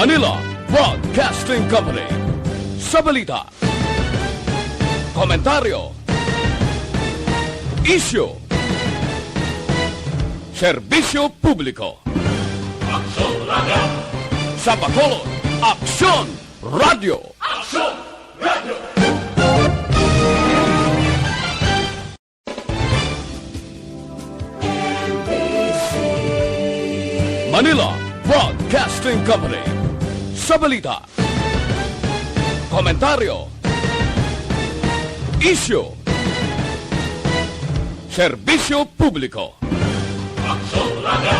Manila Broadcasting Company. Sa balita, komentaryo, isyu, serbisyo publiko. Aksyon Radio! Sa Bacolod, Aksyon Radio! Aksyon Radio! Manila Broadcasting Company. Sa balita, komentaryo, isyu, serbisyo publiko. Aksyon Radio!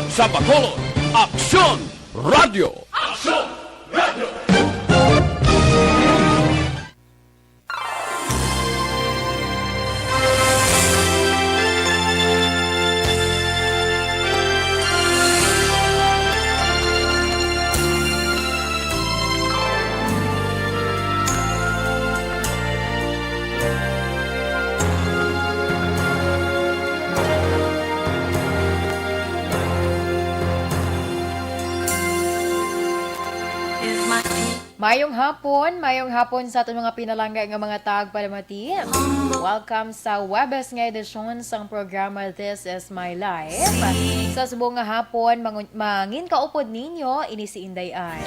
Sa Bacolod, Aksyon Radio! Aksyon Radio! Mayong hapon sa ating mga pinalangga ng mga tagpalamati. Welcome sa Webes nga edisyon sang programa This Is My Life. Sa subong nga hapon, mangin kaupod ninyo, ini si Inday Ay.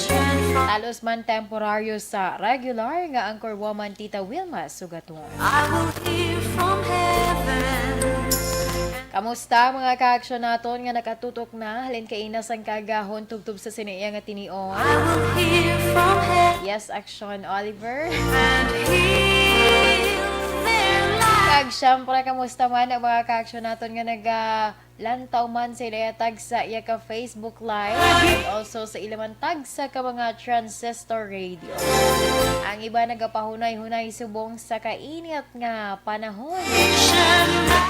Talos man temporaryo sa regular nga anchor woman Tita Wilma Sugaton. I will hear from heaven. Kamusta mga ka-aksyon naton nga nakatutok na halin kainas ang kagahon tubtub sa sinaiya nga tinion. I will hear from heaven Yes, Action Oliver. and heal their lives. Kag syempre kamusta man ang mga ka-aksyon naton nga lantaw man sa ilayatag sa iya ka Facebook Live and also sa ilaman tag sa ka mga transistor radio. Ang iba nagapahunay-hunay subong sa kainit nga panahon.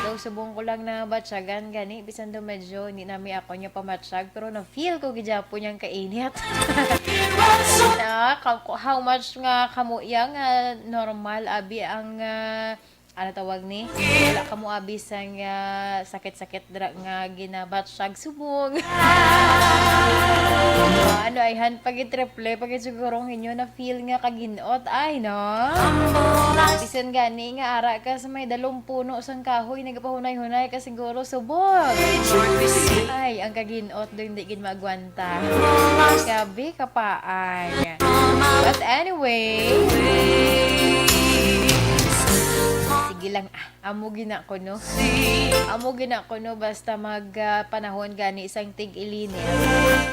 Daw subong ko lang na batsagan gani bisan do medyo hindi nami ako niya pamatsyag pero na feel ko gidya po niyang kainit. Na how much nga kamo yang normal abi ang ano tawag ni? Wala ka mo abis ang sakit-sakit dra nga ginabatsyag subong. Ano ay han pag-triple pag-sigurong inyo na feel nga kaginot ay no? Bisan gani nga ara ka sa may dalong puno sang kahoy nagapahunay-hunay ka siguro subong. Ay ang kaginot do hindi gid magwanta. Gabi kapaan. But anyway, sige lang, amo gina ko no. Amo gina ko no basta panahon gani isang tig-ilin.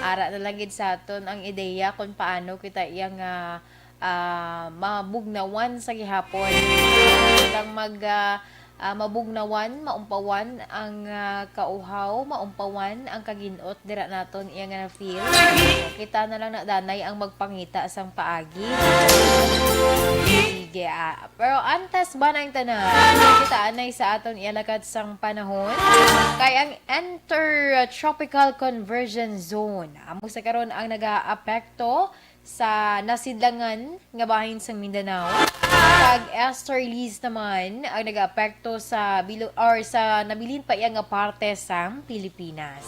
Ara na lang gid sa aton ang ideya kung paano kita iyang mabugnawan sa gihapon. Lang mabugnawan, maumpawan ang kauhaw, maumpawan ang kaginot dira naton iyang na feel. Kita na lang na danay ang magpangita sang paagi. Sige pero antes ba na yung tanan? Kita anay sa aton ialagad sang panahon. Kay ang intertropical convergence zone. Amo sa karon ang naga-apekto sa nasidlangan nga bahin sang Mindanao. Kag easterlies naman ang nag-apekto sa sa nabilin pa iya nga parte sang Pilipinas.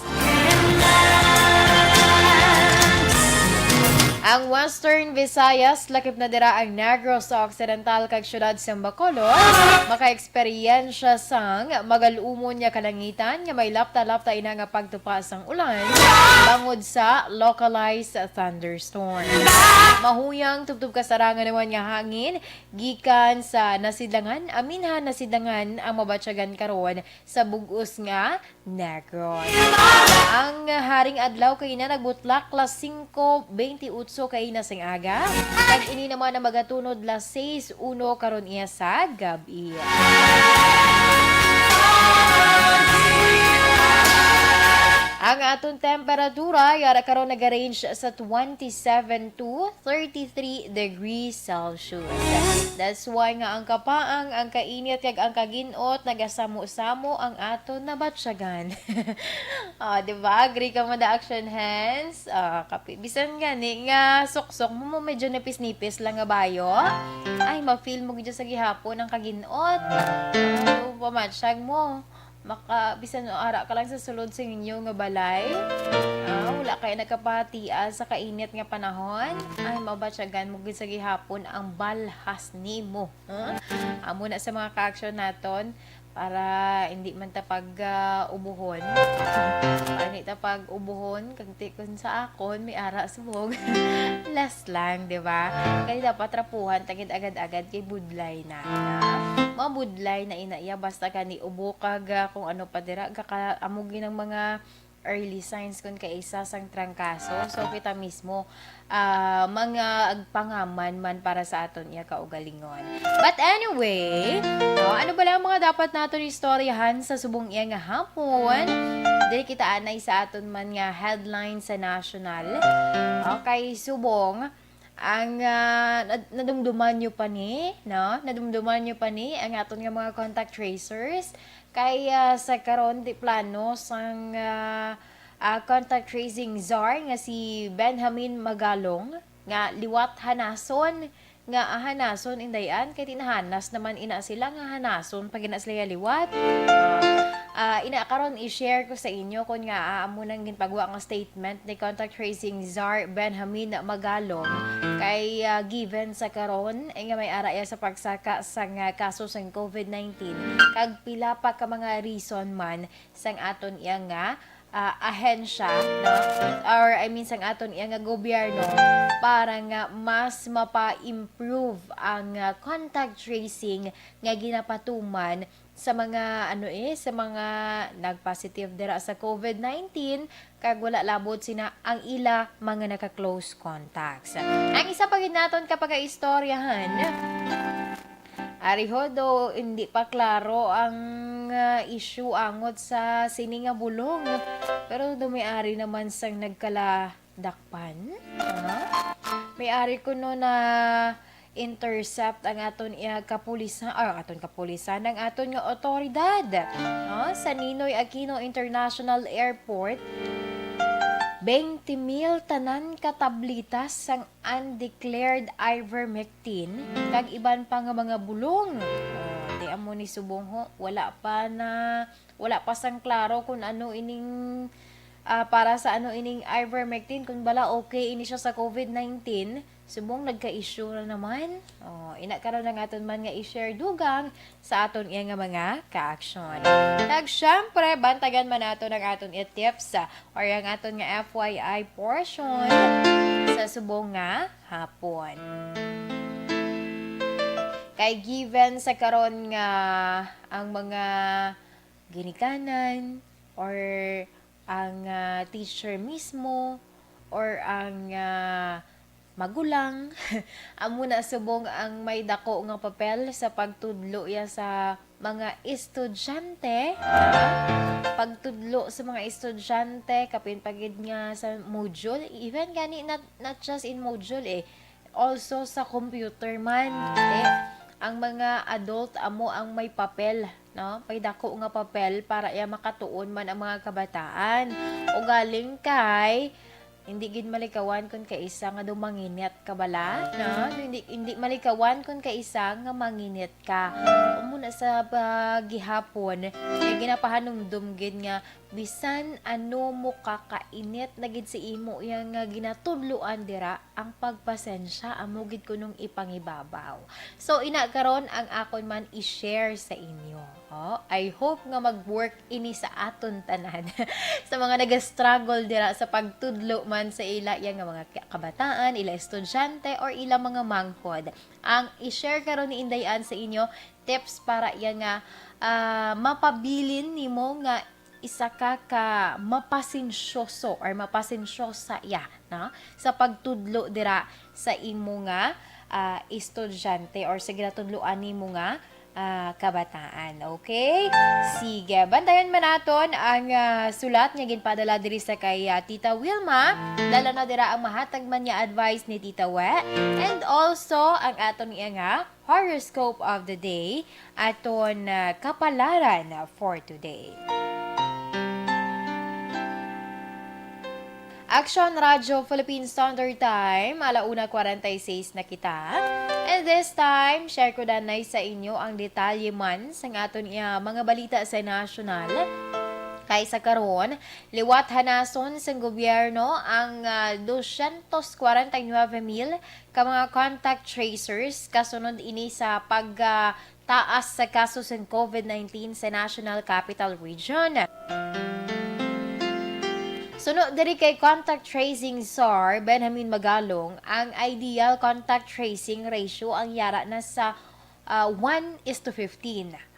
Ang Western Visayas, lakip na dira ang Negros sa Occidental kag syudad sa Bacolod, maka-eksperyensya sang magalumon nga kalangitan nga may lapta-lapta ina nga pagtupa sang ulan bangod sa localized thunderstorm. Mahuyang tubtub kasarangan naman nga hangin gikan sa nasidlangan, aminhan nasidlangan ang mabatyagan karon sa bug-os nga Negros. Ang haring adlaw kay na nagbutlak las 5:28 kay na sing aga. Kag ini naman na magatunod las 6:01 karon iya sa gabi. Ang aton temperatura yara karon nag-range sa 27 to 33 degrees Celsius. That's why nga ang kapaang, ang kainit kag ang kaginot nagasamo-samo ang aton nabatsyagan. Diba? Agree ka mo da action hands? Bisan gani nga suksok mo medyo nipis-nipis lang nga bayo. Ay, ma-feel mo gid sa gihapon ang kaginot. Pamatsyag mo. bisan no ara ka lang sa sulod sa inyo nga balay. Wala kay nakapatian sa kainit nga panahon. Ay mabatyagan mo gid sa gihapon ang balhas nimo. Amo na sa mga ka-action naton para hindi man ta pag ubuhon. Para hindi ta pag ubuhon kag tikon sa akon may ara subog. Last lang, di ba? Kaya dapat rapuhan tagid agad-agad kay budlay na. Mabudlay na inaiya basta kani ubo kag kung ano pa dira amugin ng mga early signs kung kaisa sang trangkaso. So kita mismo mga agpangaman man para sa aton iya kaugalingon. But anyway, ano ba lang mga dapat naton istoryahan sa subong iya nga hapon? Dili kita anay sa aton man nga headline sa national. Okay, subong ang nadumduman nyo pa ni, no? Nadumduman nyo pa ni ang aton nga mga contact tracers kaya sa karon di plano sang contact tracing czar nga si Benjamin Magalong nga liwat hanason nga hanason indayan kay tinahanas naman ina sila nga hanason pag ina sila liwat. Ina karon i-share ko sa inyo kung nga amo nang ginpagawa nga statement ni contact tracing czar Benjamin Magalong kay given sa karon nga may araya sa pagsaka sa kaso sang COVID-19 kag pila pa ka mga reason man sang aton iya nga ahensya, no? Or I mean sang aton iya nga gobyerno para nga mas mapa-improve ang contact tracing nga ginapatuman sa mga sa mga nag-positive dira sa COVID-19 kag wala labot sina ang ila mga naka-close contacts. Ang isa pa gid naton kapag istoryahan arihodo hindi pa klaro ang issue angot sa sini nga bulong pero dumiari naman sang nagkaladakpan. May-ari ko no na intercept ang aton kapulisan ang aton nga otoridad sa Ninoy Aquino International Airport. 20,000 tanan katablitas sang undeclared ivermectin kag iban pa nga mga bulong. Di amo ni subong wala pa sang klaro kung ano ining para sa ano ining ivermectin kung bala okay ini siya sa COVID-19. Subong nagka-issue na naman. Ina karon lang aton man nga i-share dugang sa aton iya nga mga ka-action. Kag syempre bantagan man naton ang aton tips or ang aton nga FYI portion sa subong nga hapon. Kay given sa karon nga ang mga ginikanan or ang teacher mismo or ang magulang amo na subong ang may dako nga papel sa pagtudlo ya sa mga estudyante. Pagtudlo sa mga estudyante kapin pagid nga sa module, even gani not just in module also sa computer man ang mga adult amo ang may papel, no? May dako nga papel para iya makatuon man ang mga kabataan. O galing kay hindi gid malikawan kun kaisa nga dumanginit ka bala, no? Hindi malikawan kun kaisa nga manginit ka. Umuna sa gihapon kay ginapahanumdum gid nga bisan ano mo kakainit na gid sa imo yang ginatudloan dira ang pagpasensya amo gid kunong ipangibabaw. So ina karon ang akon man i-share sa inyo. I hope nga mag-work ini sa aton tanan sa mga naga-struggle dira sa pagtudlo man sa ila yang mga kabataan, ila estudyante or ila mga manghod. Ang i-share karon ni Indayan sa inyo tips para iya nga mapabilin nimo nga isa ka mapasensyoso or mapasensyosa sa pagtudlo dira sa imo nga estudyante or sa ginatudloan nimo nga kabataan. Okay? Sige. Bantayan man naton ang sulat nga ginpadala diri sa kay Tita Wilma. Dala na dira ang mahatag man niya advice ni Tita We. And also, ang aton nga horoscope of the day. Aton kapalaran for today. Action Radio Philippine Standard Time, 1:46 na kita. And this time, share ko danay sa inyo ang detalye man sa aton mga balita sa national. Kaysa karon, liwat hanason sa gobyerno ang 249,000 ka mga contact tracers kasunod ini sa pagtaas sa kaso sa COVID-19 sa National Capital Region. Sunod diri kay contact tracing SAR Benjamin Magalong, ang ideal contact tracing ratio ang yara na sa 1:15.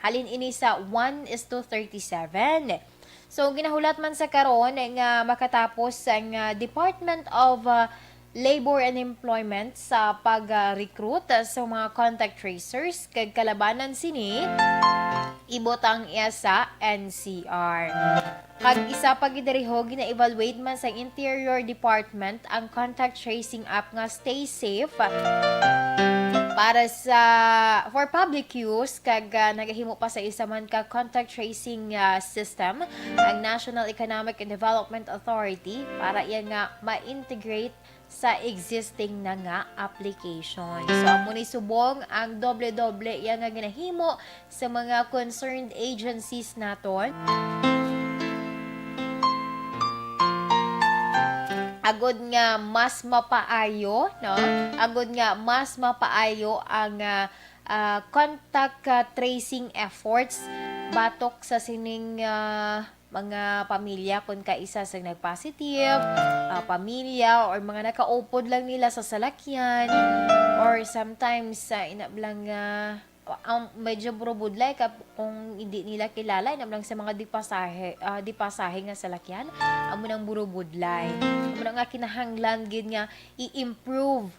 Halin ini sa 1:37. So ginahulat man sa karon nga makatapos ang Department of Labor and Employment sa pag-recruit sa mga contact tracers kag kalabanan sini ibotang iya sa NCR. Kag isa pa gidariho gina-evaluate man sa Interior Department ang contact tracing app nga Stay Safe para for public use kag nagahimo pa sa isa man ka contact tracing system ang National Economic and Development Authority para iya nga ma-integrate sa existing na nga application. So, amo ni subong ang doble-doble iya nga ginahimo sa mga concerned agencies naton. Agod nga mas mapaayo, no? Agod nga mas mapaayo ang contact tracing efforts batok sa sining mga pamilya kung kaisa sa nag-positive, pamilya or mga nakaupod lang nila sa salakyan or sometimes inablang ang medyo burubudlay kung hindi nila kilala inablang sa mga dipasahe nga salakyan amo nang burubudlay amo nga kinahanglan gid nga i-improve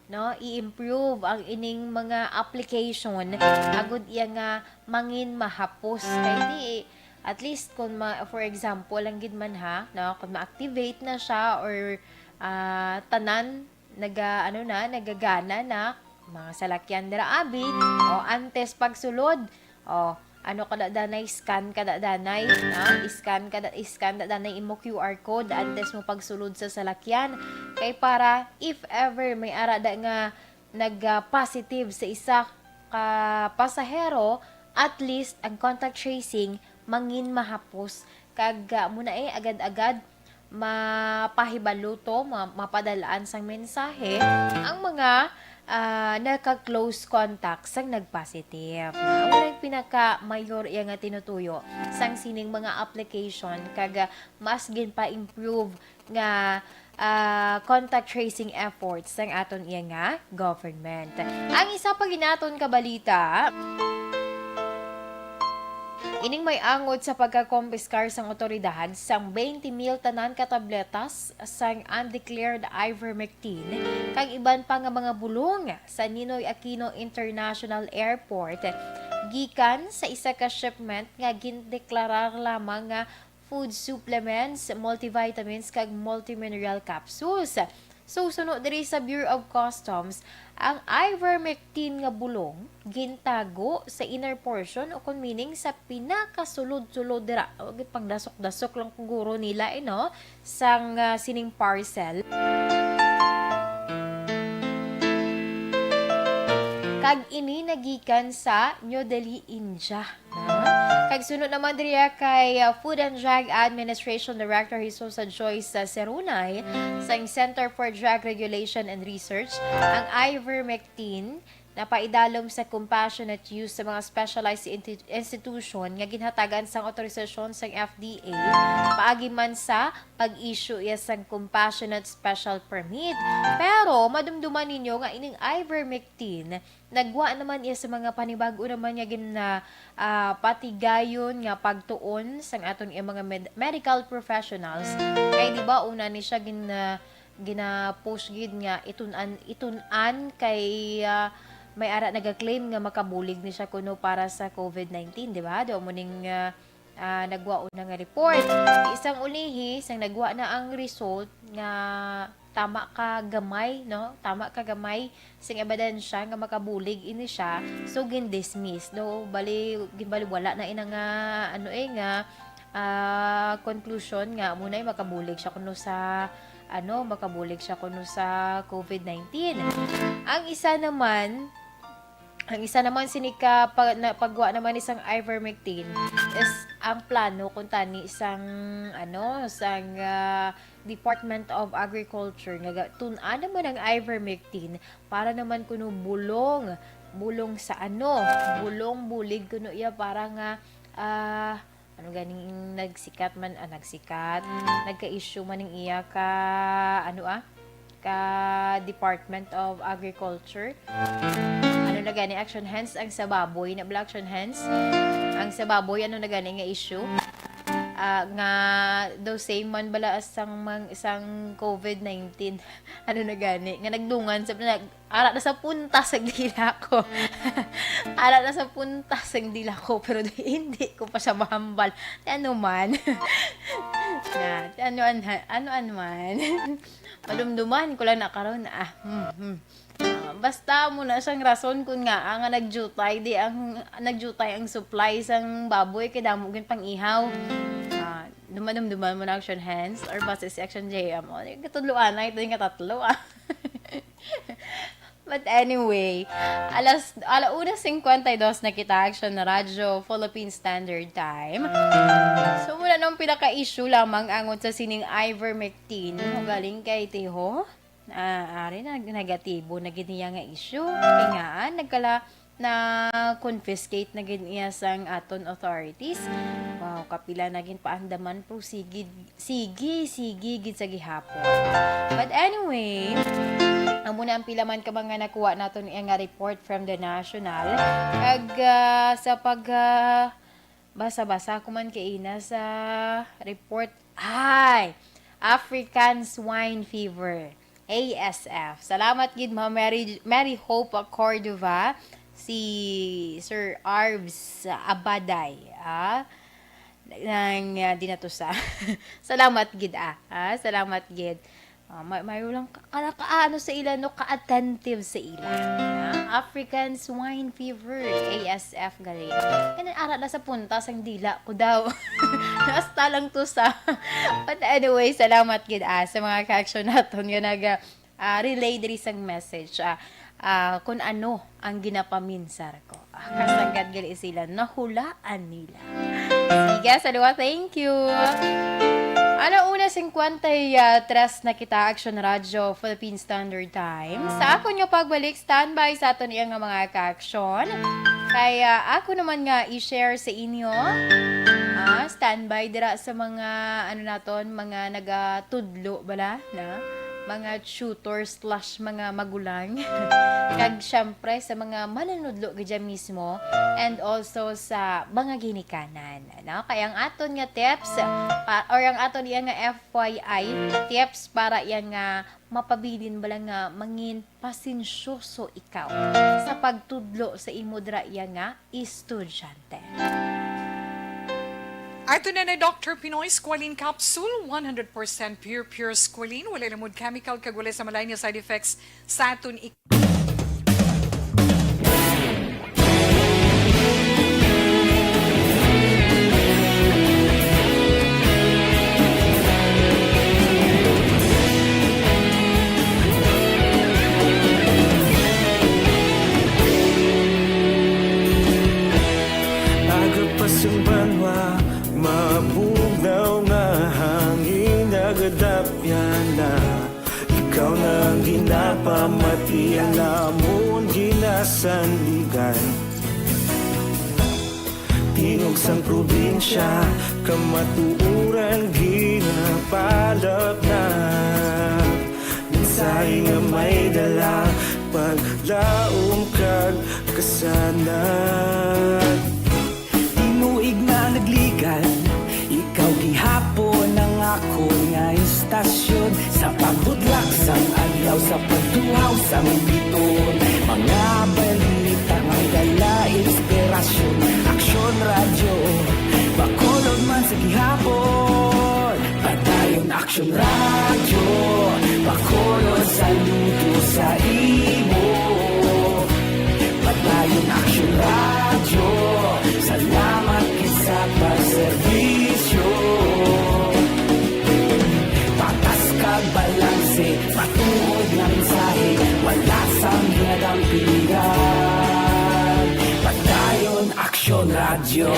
ang ining mga application agud iya nga mangin mahapos kay di at least kung for example lang gid man kung ma-activate na siya or tanan nagagana na mga salakyan dira abi o antes pagsulod o kada danay scan kada danay scan danay imo QR code antes mo pagsulod sa salakyan kay para if ever may arada nga nag-positive sa isa ka pasahero at least ang contact tracing mangin mahapos kag muna agad-agad mapahibaluto mapadalaan sang mensahe ang mga naka-close contact sang nag-positive. Ang pinaka-mayor iya nga tinutuyo sang sining mga application kag mas gin pa improve nga contact tracing efforts sang aton iya nga government. Ang isa pa ginaton ka balita, ining may angod sa pagkakompiskar sang otoridad sang 20,000 tanan ka tabletas sang undeclared ivermectin kag iban pa nga mga bulong sa Ninoy Aquino International Airport gikan sa isa ka shipment nga gindeklarar lamang nga food supplements, multivitamins kag multimineral capsules. So, sunod diri sa Bureau of Customs, ang ivermectin nga bulong gintago sa inner portion o kung meaning sa pinakasulod-sulod dira. Pang dasok-dasok lang kuguro nila sang sining parcel. Kag ini nagikan sa New Delhi, India. Kag sunod naman diriya kay Food and Drug Administration Director Jesus Joyce Serunay sa Center for Drug Regulation and Research, ang ivermectin na paidalom sa compassionate use sa mga specialized institution nga ginhatagan sang autorisasyon sang FDA paagi man sa pag-issue iya sang compassionate special permit. Pero madumduman ninyo nga ining ivermectin nagwa naman iya sa mga panibago naman nga patigayon nga pagtuon sang aton iya mga medical professionals kay di ba una ni siya gina-push gid nga itunan kay may ara nagaklaim nga makabulig ni siya kuno para sa COVID-19, di ba? Do mo ning nagwa na nga report. Isang ulihi, sang nagwa na ang result nga tama ka gamay, Tama ka gamay sing ebidensya nga makabulig ini siya. So gin-dismiss. Do ginbali wala na ina nga conclusion nga munay makabulig siya kuno sa makabulig siya kuno sa COVID-19. Ang isa naman Ang isa naman sinika paggawa naman isang ivermectin is ang plano kung tani isang Department of Agriculture nga tun-an naman ang ivermectin para naman kuno bulong sa bulong bulig kuno iya para nga ganing nagsikat nagka-issue man ng iya ka Department of Agriculture. Na gani action hands ang sa baboy na black action hands ang sa baboy na gani nga issue nga daw same man bala isang COVID-19 na gani nga nagdungan sa ara na sa puntas ang dila ko ara na sa puntas ang dila ko pero hindi ko pa siya mahambal ano man man madumduman ko lang na karon basta mo na siyang rason kung nga ang nagjutay ang supply sang baboy kay damo gyud pang ihaw. Duman mo na action hands or basta si action JM o katudloan na ito yung katatlo But anyway, alauna 52 na kita action na radyo Philippine Standard Time. So muna nung pinaka-issue lamang angon sa sining ivermectin galing kay Teho. Ari na negatibo na giniya nga issue. Kaya nga, nagkala na confiscate na giniya sang aton authorities. Wow, kapila naging paandaman po sige gid sa gihapon. But anyway, ang muna ang pila man ka mga nakuha naton nga report from the national. Sa basa-basa ko man kaina sa report African Swine Fever. ASF. Salamat gid Ma'am Mary Hope Cordova, si Sir Arvs Abaday, nang dinatusa. Salamat gid salamat gid. May ulang kaano sa ila no ka-attentive sa ila. African Swine Fever, ASF gali. Kanan ara na sa puntas ang dila ko daw. Basta lang to sa. But anyway, salamat gid sa mga ka-action naton nga relay diri sang message. Kung ano ang ginapaminsar ko. Kasagad gali sila nahulaan nila. Sige, salamat, thank you. Una 53 na kita action radyo Philippine Standard Time. Sa ako nyo pagbalik, standby sa aton iyang mga ka-action. Kaya ako naman nga i-share sa inyo. Standby dira sa mga mga nagatudlo bala na mga tutors / mga magulang. Kag syempre sa mga mananudlo gadya mismo and also sa mga ginikanan. Kaya ang aton nga tips or ang aton nga FYI tips para yang mapabilin bala nga mangin pasensyoso ikaw sa pagtudlo sa imo dira nga estudyante. Ato na Dr. Pinoy Squalene Capsule, 100% pure squalene. Wala lamod chemical kagulay sa malaynia side effects sa aton mabugnaw nga hangin nagadapyan na ikaw nang ginapamati ang namon ginasandigan tingog sang probinsya kamatuuran ginapalap na minsay nga may dala paglaom kag kasanan na nagligan ikaw gihapon ang ako nga istasyon sa pagbudlak sang adlaw sa pagtuhaw sang biton mga balita ang dala inspirasyon aksyon radyo bakolod man sa gihapon padayon aksyon radyo bakolod sa luto sa imo padayon aksyon radyo salamat sa pagserbisyo patas kag balanse patuod ng mensahe wala sang hinadang pilihan radyo.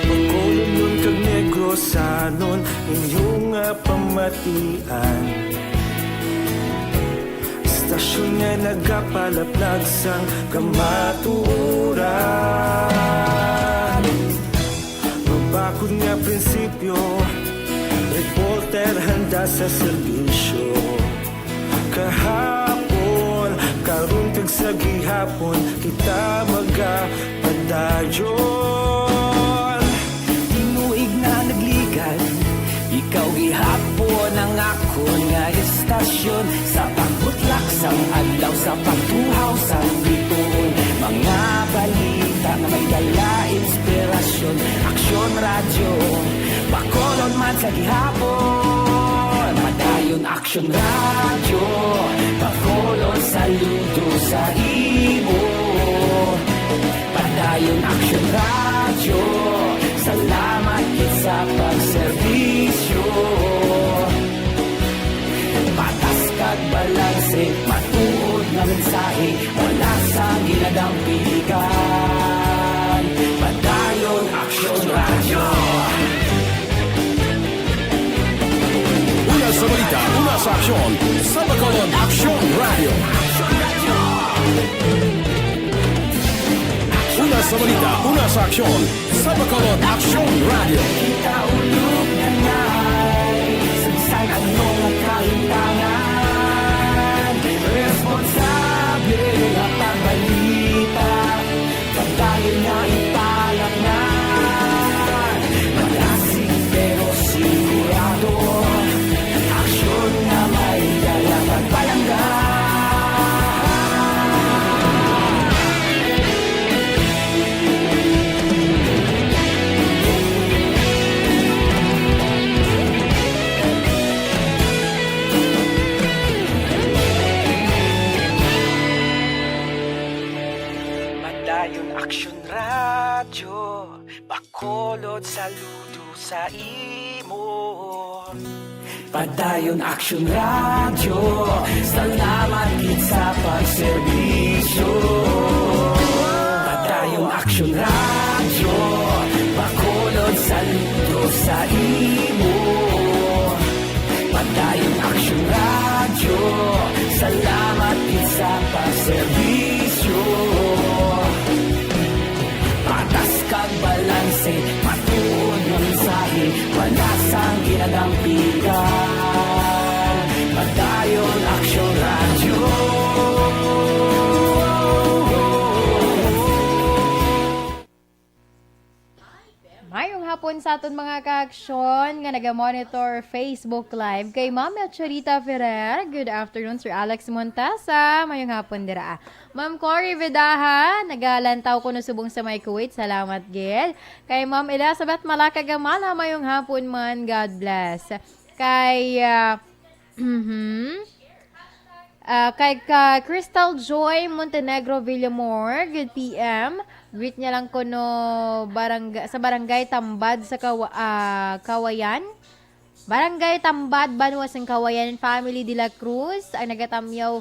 Pagkulong kag Negrosanon inyong pamatian. Istasyon nga nagapalaplag sang kamaturan. Mabakod nga prinsipyo, reporter handa sa serbisyo. Kahapon, karong kag sa gihapon, kita magapadayon. Tinuig na nagligad, ikaw gihapon ang akon nga estasyon. Sa pagbutlak sang adlaw, sa pagtuhaw sa bituon, mga balita nga may dala inspirasyon. Aksyon radyo, Bacolod man sa gihapon. Madayon Aksyon radyo, Bacolod saludo sa imo. Padayon Aksyon radyo, salamat kit sa pagserbisyo. Patas kag balanse, matuod na mensahe, wala sa ginadampigan. Padayon Aksyon radyo. Una sa balita, una sa aksyon, sa Bacolod Aksyon Radio. Una sa balita, una sa aksyon, sa Bacolod Aksyon Radio. Kita ulog na na'y sagsay anong kaintangan. Responsable na pagbalita, pagdahil na ipalak na. Malasig pero sigurado, aksyon na may dalang pagpalanggan. Padayon Aksyon radyo, Bacolod saludo sa imo. Padayon Aksyon radyo, salamat kit sa pagserbisyo. Padayon Aksyon radyo, Bacolod saludo sa imo. Padayon Aksyon radyo, salamat kit sa pagserbisyo. Patas kag balanse, matuod ng mensahe, wala sang ginadampigan. Padayon Aksyon radyo. Mayong hapon sa aton mga ka-aksyon nga naga-monitor Facebook Live kay Ma'am Charita Ferrer. Good afternoon, Sir Alex Montasa. Mayong hapon dira. Ma'am Cory Vedaha, nagalantaw ko no subong sa may Kuwait. Salamat, Gil. Kay Ma'am Elizabeth Malakagamala, mayong hapon man. God bless. Kay kay Crystal Joy Montenegro Villamor, good PM. Greet niya lang ko no sa barangay Tambad sa Kawayan. Barangay Tambad, Banuas ng Kawayan, Family de la Cruz, ang nagatamyaw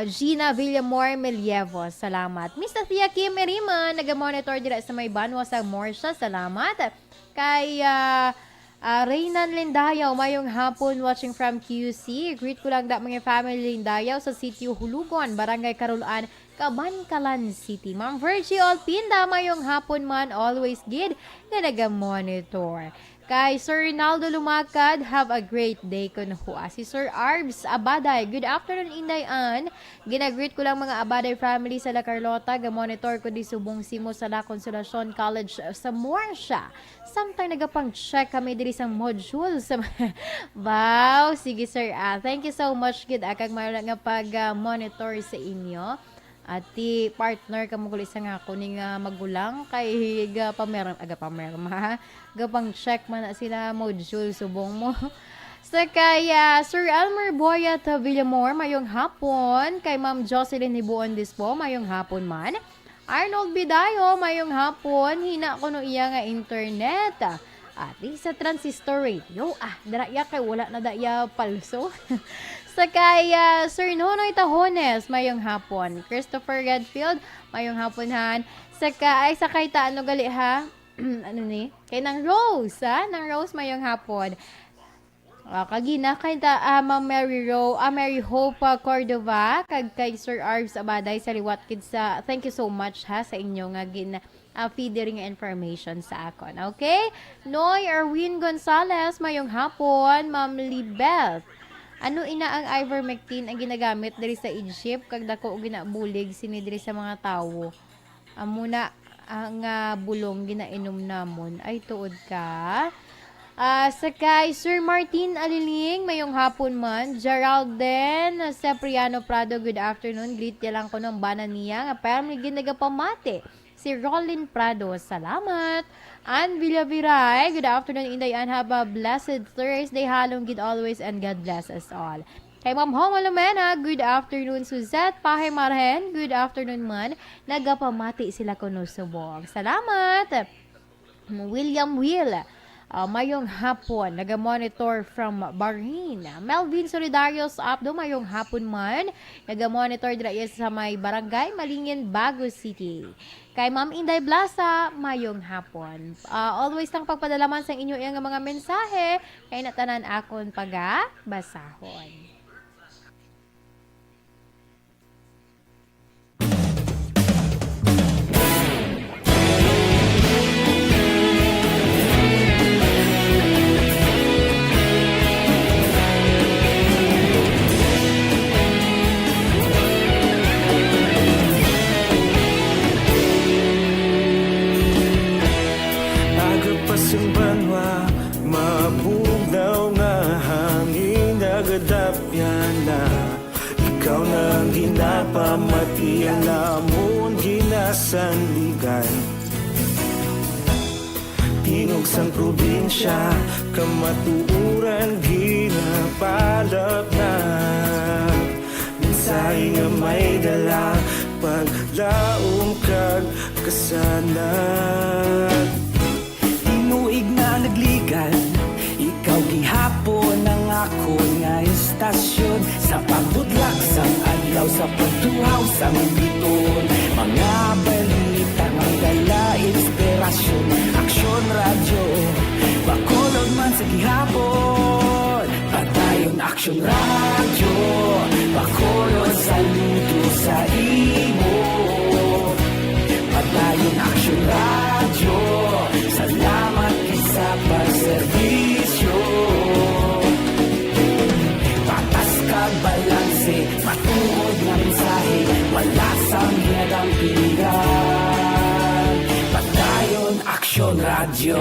Gina Villamor Melievos. Salamat. Miss Tia Kim Erima, naga-monitor dira sa may Banuas sa Morsha. Salamat. Kay Reynan Lindayaw, mayong hapon watching from QC. Greet ko lang da mga family Lindayaw sa sitio Hulugon, Barangay Karulaan, Kabankalan City. Ma'am Virgie Alpinda, mayong hapon man, always good na naga-monitor. Kay Sir Rinaldo Lumakad, have a great day kun hua. Si Sir Arbs Abaday, good afternoon Indayan. Ginagreet ko lang mga Abaday family sa La Carlota. Ga-monitor ko di subong simo sa La Consolacion College sa Morsha. Samtang nagapang-check kami diri sa module. Wow, sige Sir. Thank you so much gid akag mayroon nga pag-monitor sa inyo. At ti partner ka mo kulisa nga ako ni magulang kay pamerma gapang check man na sila module subong mo. Sa kay Sir Elmer Boyat Villamor, mayong hapon. Kay Ma'am Jocelyn Hibuon Dispo, mayong hapon man. Arnold Bidayo, mayong hapon. Hina ko no iya nga internet. At sa transistor radio, daraya kay wala na daya palso. Sakay Sir Nonoy Tahones, mayong hapon. Christopher Redfield, mayong hapon han. Sakay ta ano gali ha? Ano ni? Kay nang Rose, nang Rose mayong hapon. Kagina kay ta Ma'am Mary Hope Cordova, kag kay Sir Arves Abaday sa liwat kid sa. Thank you so much ha sa inyo nga feeding information sa akon. Okay? Noy Erwin Gonzalez, mayong hapon. Ma'am Libeth, ano ina ang ivermectin ang ginagamit diri sa Egypt kag dako ginabulig sini diri sa mga tawo? Amuna ang bulong ginainom namon ay tuod ka. Sakay Sir Martin Aliling, mayong hapon man. Geraldine Sepriano Prado, good afternoon. Greet lang ko ng bana niya nga parang ginagapamate si Rolin Prado, salamat. Ann Villaviray, good afternoon, Inday, and have a blessed Thursday. Halong good always, and God bless us all. Kay Ma'am Hong Alomena, good afternoon. Suzette Pahay Marhen, good afternoon man. Nagapamati sila kuno subong. Salamat. William Will, mayong hapon, naga-monitor from Bahrain. Melvin Solidarios Abdo, mayong hapon man, naga-monitor dira sa may barangay Malingin, Bago City. Kay Ma'am Inday Blasa, mayong hapon. Always lang pagpadalaman sa inyo yung mga mensahe, kay natanan akon basahon. Pasumbanwa, mabugnaw nga hangin nagadapyan na. Ikaw na ginapamati ang namon ginasandigan. Tinog sang probinsya, kamatuuran ginapalap na. Minsay nga may dala, paglaom kag kasanat. Tinuig na nagligan, ikaw gihapon ang ako nga istasyon. Sa pagbudlak sang adlaw, sa pagtuhaw sang biton. Mga balita nga dala inspirasyon. Aksyon radyo, bakolod man sa gihapon. Padayon aksyon radyo, bakolod sa luto sa imo. Padayon aksyon radyo, salamat sa pagserbisyo. Patas kag balanse, matuod nga mensahe, wala sang hinagang pilihan. Padayon aksyon radyo.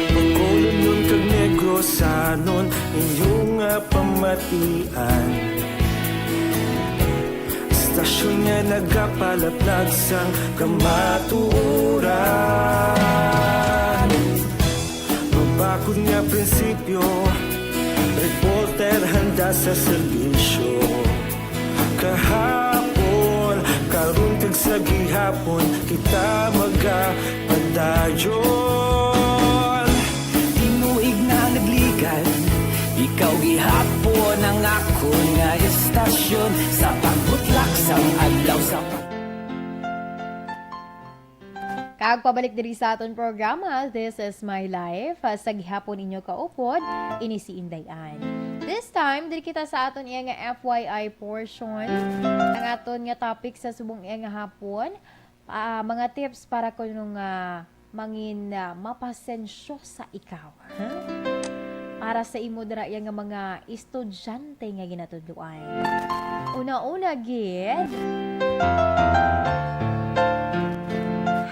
Pagkulong nun kag Negrosanon, inyong pamatian. Stasyon nga nagapalaplag sang kamaturan. Mabakod nga prinsipyo, reporter handa sa serbisyo. Kahapon, karon kag sa gihapon, kita magapadayon. Tinuig na nagligan, ikaw gihapon ang ako nga istasyon. Sa pagbutlak sang adlaw sa Kag pabalik diri sa aton programa, This is My Life. Sa gihapon inyo kaupod, ini si Indayan. This time, diri kita sa aton iya nga FYI portion. Ang aton nga topic sa subong iya nga hapon, mga tips para kung mangin mapasensyo sa ikaw. Para sa imo dira iya nga mga estudyante nga ginatudloan. Una-una gid,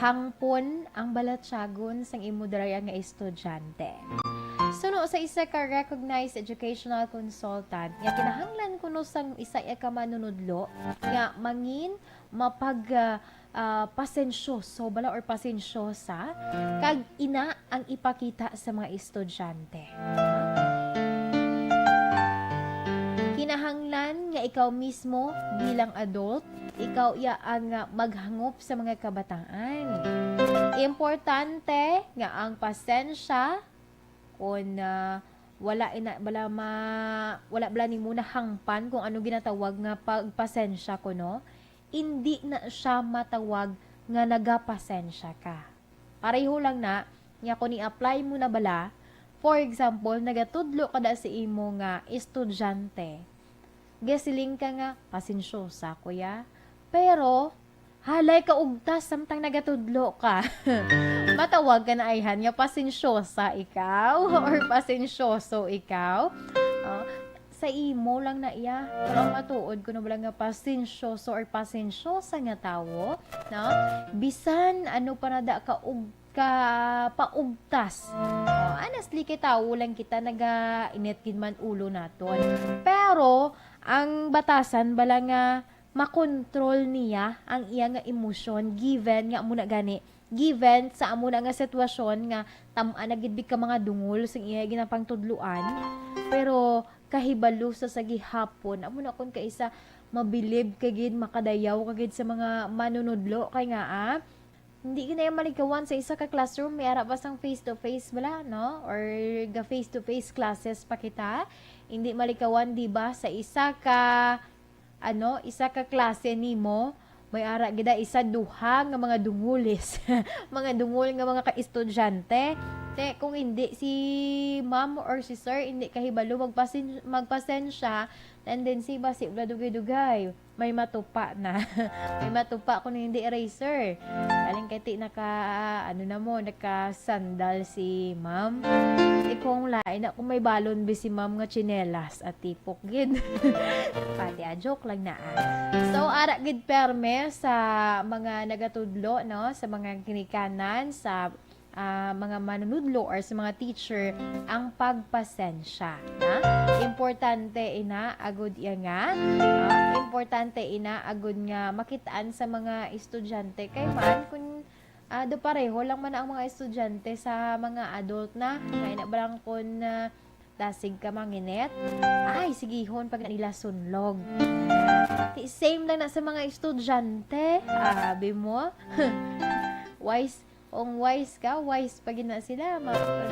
hangpon ang balatsagon sang imo dira nga estudyante. Suno sa isa ka recognized educational consultant nga kinahanglan kuno sang isa ka manunudlo nga mangin pasensyoso bala or pasensyosa kag ina ang ipakita sa mga estudyante. Kinahanglan nga ikaw mismo bilang adult, ikaw iya ang maghangop sa mga kabataan. Importante nga ang pasensya kung wala bala ni muna hangpan kung ano ginatawag nga pagpasensya ko, no? Hindi na siya matawag nga nagapasensya ka. Pareho lang na nga kung i-apply mo na bala. For example, nagatudlo ka da sa imo nga estudyante. Gasiling ka nga, pasensyosa kuya. Pero, halay ka ugtas samtang nagatudlo ka. Matawag ka na ayhan nga pasensyosa ikaw or pasensyoso ikaw. Sa imo lang na iya. Pero matuod ko na bala nga pasensyoso or pasensyosa nga tawo. No? Bisan, ano pa na da ka paugtas. Honestly, kita lang kita naga-init man ulo naton. Pero, ang batasan bala nga makontrol niya ang iya nga emosyon given nga muna gani. Given sa amo na nga sitwasyon nga tam-an nagidbig ka mga dungol sa iya ginapang tudluan. Pero, kahibalo sa sagihapon, amo na kon kaisa mabilib kagid makadayaw kagid sa mga manunudlo kay nga hindi ka na yung malikawan sa isa ka classroom, may ara basang face-to-face bala, no? Or ga face-to-face classes pa kita. Hindi malikawan, di ba? Sa isa ka klase nimo, may ara gida isa duha nga mga dungulis. Mga dungul nga mga ka-estudyante. Kung hindi si ma'am or si sir, hindi kahibalo magpasensya, tendency ba si dugay-dugay. May matupa na. May matupa kung hindi eraser. Aling kati naka-sandal si ma'am. Kung lain na kung may balon bi si ma'am nga tsinelas at tipok gid. Pati joke lang na. So ara gid perme sa mga nagatudlo, no, sa mga kinikanan, sa mga manunudlo or sa mga teacher ang pagpasensya, na importante ina agud iya nga importante ina agud nga makitaan sa mga estudyante kay man kun do pareho lang man ang mga estudyante sa mga adult na ngay na barang kun dasig ka manginet ay sigihon pag nila sunlog. Same lang na sa mga estudyante, abi mo. Wise ka, wise pag na sila,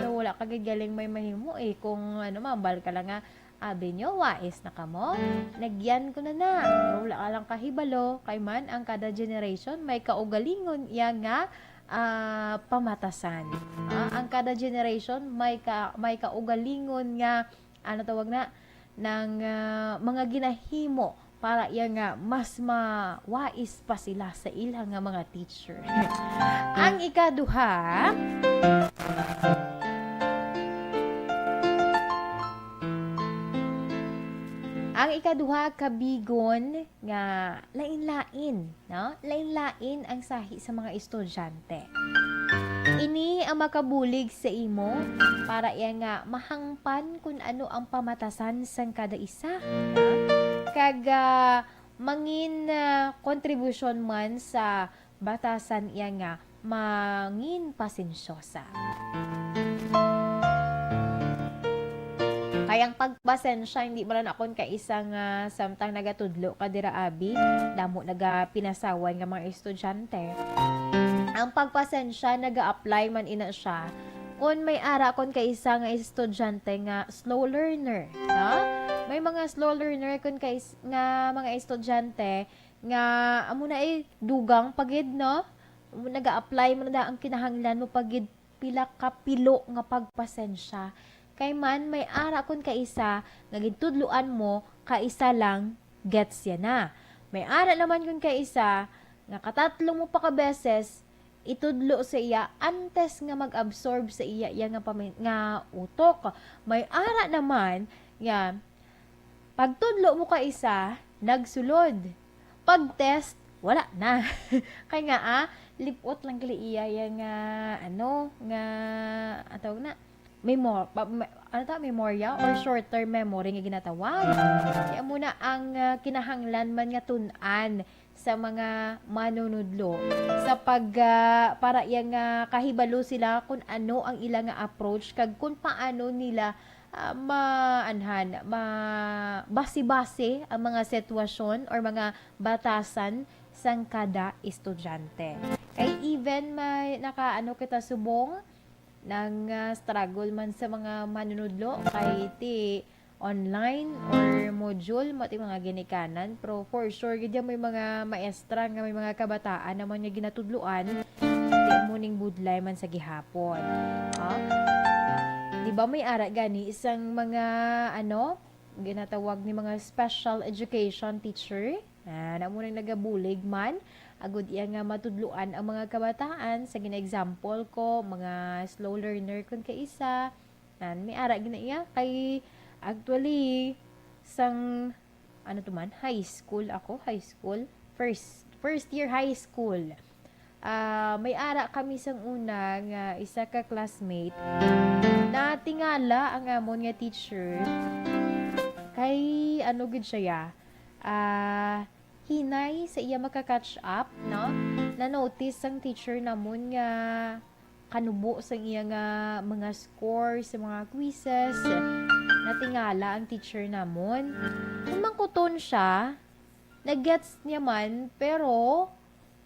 wala ka galing may mahimo kung mambal ka lang nga, abi nyo, wise na ka mo, nagyan ko na, wala ka lang kahibalo, kay man, ang kada generation, may kaugalingon, iya nga, pamatasan. Ang kada generation, may kaugalingon nga, tawag na, ng mga ginahimo, para iya nga mas mawais pa sila sa ilang nga mga teacher. Ang ikaduha, kabigon nga lain-lain, no? Lain-lain ang sahi sa mga estudyante. Ini ang makabulig sa imo para iya nga mahangpan kung ano ang pamatasan sang kada isa. Kaga mangin kontribusyon man sa batasan iya nga mangin pasensyosa. Kayang pagpasensya hindi man akon ka isang samtang nagatudlo ka dira abi damo naga pinasawan nga mga estudyante. Ang pagpasensya naga-apply man ina siya kung may ara kon ka isang estudyante nga slow learner, no? May mga slow learner kun kay nga mga estudyante nga amo na dugang pagid, no? Naga-apply mo na ang kinahanglan mo pagid pila ka pilo nga pagpasensya. Kay man may ara kun ka isa nga gitudluan mo kaisa lang gets yan na. May ara naman kun ka isa nga katatlo mo pa ka beses itudlo sa iya antes nga mag-absorb sa iya nga utok. May ara naman nga pagtudlo mo ka isa, nagsulod. Pag-test, wala na. Kaya nga, lipot lang kali iya nga, atawag na, memorya or short-term memory nga ginatawag. Kaya muna ang kinahanglan man nga tun-an sa mga manunudlo sa para iya nga kahibalo sila kung ano ang ilang nga approach kag kung paano nila base-base ang mga sitwasyon or mga batasan sang kada estudyante. Kay even may nakaano kita subong nang struggle man sa mga manunudlo kay ti online or module mo ti mga ginikanan, pero for sure gid may mga maestra nga may mga kabataan naman nga ginatudluan ti muning budlay man sa gihapon. Di ba may ara gani isang mga ginatawag ni mga special education teacher na munang nagabulig man agud iya nga matudluan ang mga kabataan sa gina-example ko mga slow learner kun kay isa may ara gina iya kay actually sang high school first year high school. May ara kami sang una nga isa ka classmate na tingala ang amon nga teacher kay gud siya hinay sa iya maka-catch up, no? Na-notice ang teacher namon nga kanubo sa iya nga mga scores sa mga quizzes. Natingala ang teacher namon. Kumangkuton siya, nag-gets niya man, pero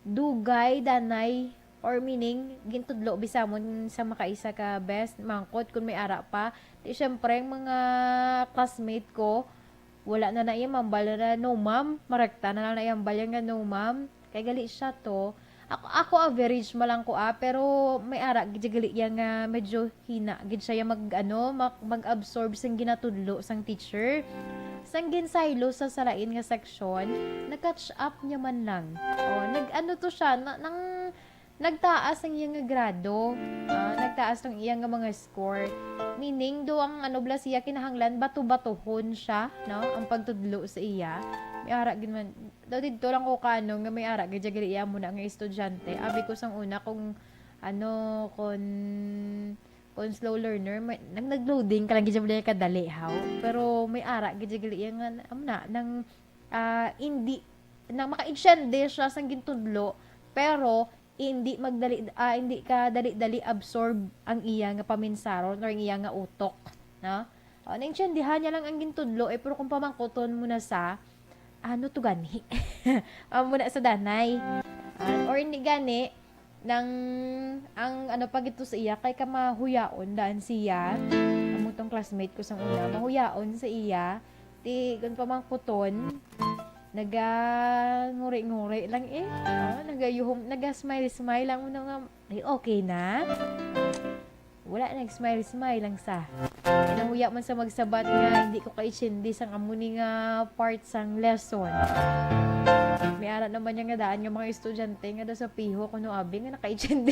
dugay, danay, or meaning, gintudlo bisamon sa makaisa ka best, mangkot kung may ara pa. Di syempre, mga classmate ko, wala na iya mambal na no ma'am, marekta na lang na iyambal nga no ma'am. Kay gali siya to. Ako average malang ko pero may ara gid gali iya nga medyo hina gid siya mag-absorb sang ginatudlo sang teacher. Sang ginsaylo sa salain nga section, nag-catch up niya man lang. To siya nang nagtaas ang iya nga grado. Nagtaas ng iya nga mga score. Meaning, do ang bla siya kinahanglan, bato-batohon siya, no? Ang pagtudlo sa iya. May ara, ginman. Daw dito lang ko nga may ara, gajagari iya muna nga estudyante. Abi ko sang una, kung slow learner, nag-loading ka lang, gajagari kadali, how? Pero may ara, gajagari iya nga, hindi, nang maka-ensyende siya sang gintudlo, pero, hindi ka dali absorb ang iya nga paminsaron or ang iya nga utok, no? Naintindihan niya lang ang gintudlo pero kung pamangkuton mo na sa to gani muna sa danay or hindi gani nang ang pag ito sa iya kay ka mahuyaon daan siya among classmate ko sang una mahuyaon sa iya ti kung pamangkuton nguri-nguri lang naga-smile lang mo nga okay na wala nag-smile lang sa nahuya man sa magsabat nga hindi ko kaitsindi sang amuni nga part sang lesson may ara naman niya nga daan nga mga estudyante nga da sa piho kuno abi nga nakaitsindi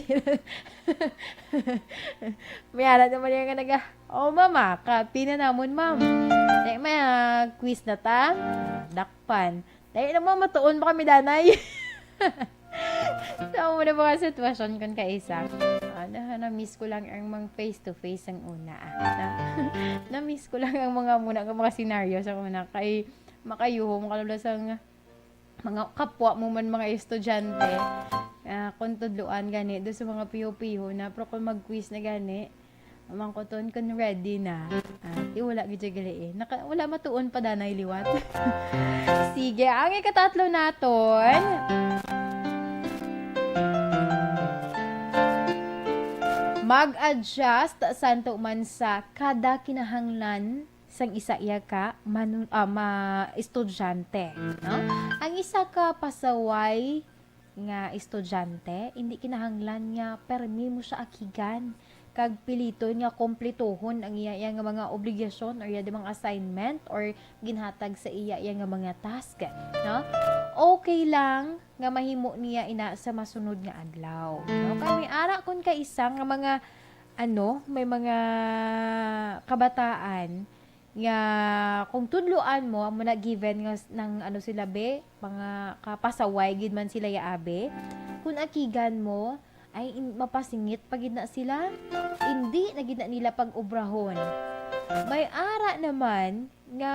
may ara naman niya nga mama copy na namon ma'am may quiz na ta dakpan dahil naman matuon pa kami danay. So, muna mga sitwasyon kung kaisa. Na-miss ko lang ang mga face-to-face ang una. Na-miss ko lang ang mga senaryo sa una. Kay makayuhom kalula sa mga kapwa mo man mga estudyante. Kung tudluan gani. Doon sa mga piho-piho na. Pero kung mag-quiz na gani. Mangkuton kung ready na. Wala gijagali wala matuon pa danay liwat. Sige, ang ikatatlo naton. Mag-adjust santo man sa kada kinahanglan sang isa iya ka estudyante, no? Ang isa ka pasaway nga estudyante, hindi kinahanglan nga permi mo siya akigan kag pilito nga kompletohon ang iya nga mga obligasyon or iya mga assignment or ginhatag sa iya nga mga task, no? Okay lang nga mahimo niya ina sa masunod nga adlaw, no? Kay may ara kun ka isa nga mga may mga kabataan nga kung tudloan mo na given nga ng sila be mga kapasaway gid man sila ya abe kun akigan mo ay mapasingit pagid na sila hindi na gid na nila pag-obrahon may ara naman nga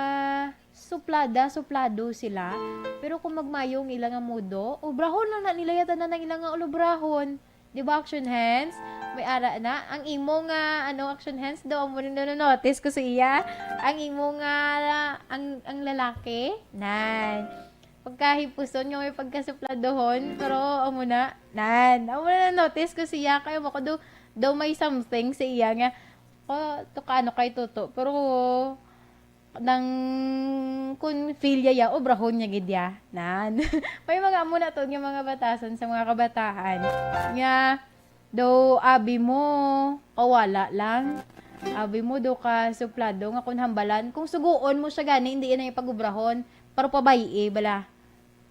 suplado sila pero kung magmayong ilang nga modo obrahon lang na nila yata na ilang nga ulubrahon di ba action hands may ara na ang imo nga action hands daw mo notice ko sa iya ang imo nga ang lalaki nan pagkahipuson nga may pagkasupladohon pero amo na notice ko siya kayo mo ko daw may something sa iya nga to kaano kay toto pero nang kun filya ya obrahon niya gid ya nan may mga amo na to nga mga batasan sa mga kabataan nga do abi mo kawala lang abi mo do ka suplado nga kun hambalan kung suguon mo siya gani hindi na ipagubrahon pero pabay bala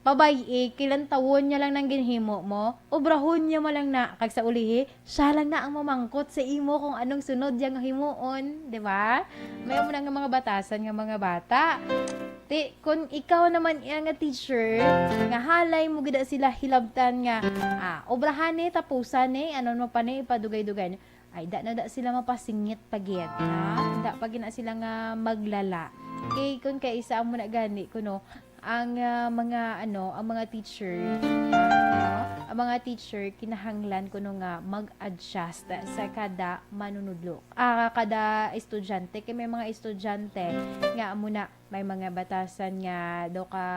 pabay kilang tawon niya lang nang ginhimo mo obrahon niya mo lang na kag sa ulihi siya lang na ang mamangkot sa imo kung anong sunod yang himuon di ba may mo nga mga batasan nga mga bata kung ikaw naman nga teacher nga halay mo gida sila hilabtan nga obrahan tapusan ano mo pa ipadugay-dugay ay da sila mapasingit pagit da pag na sila nga maglala kay kun kay isa mo na gani kuno ang mga teacher ang mga teacher kinahanglan kuno nga mag-adjust sa kada manunudlo kada estudyante kay may mga estudyante nga amo na may mga batasan nga do ka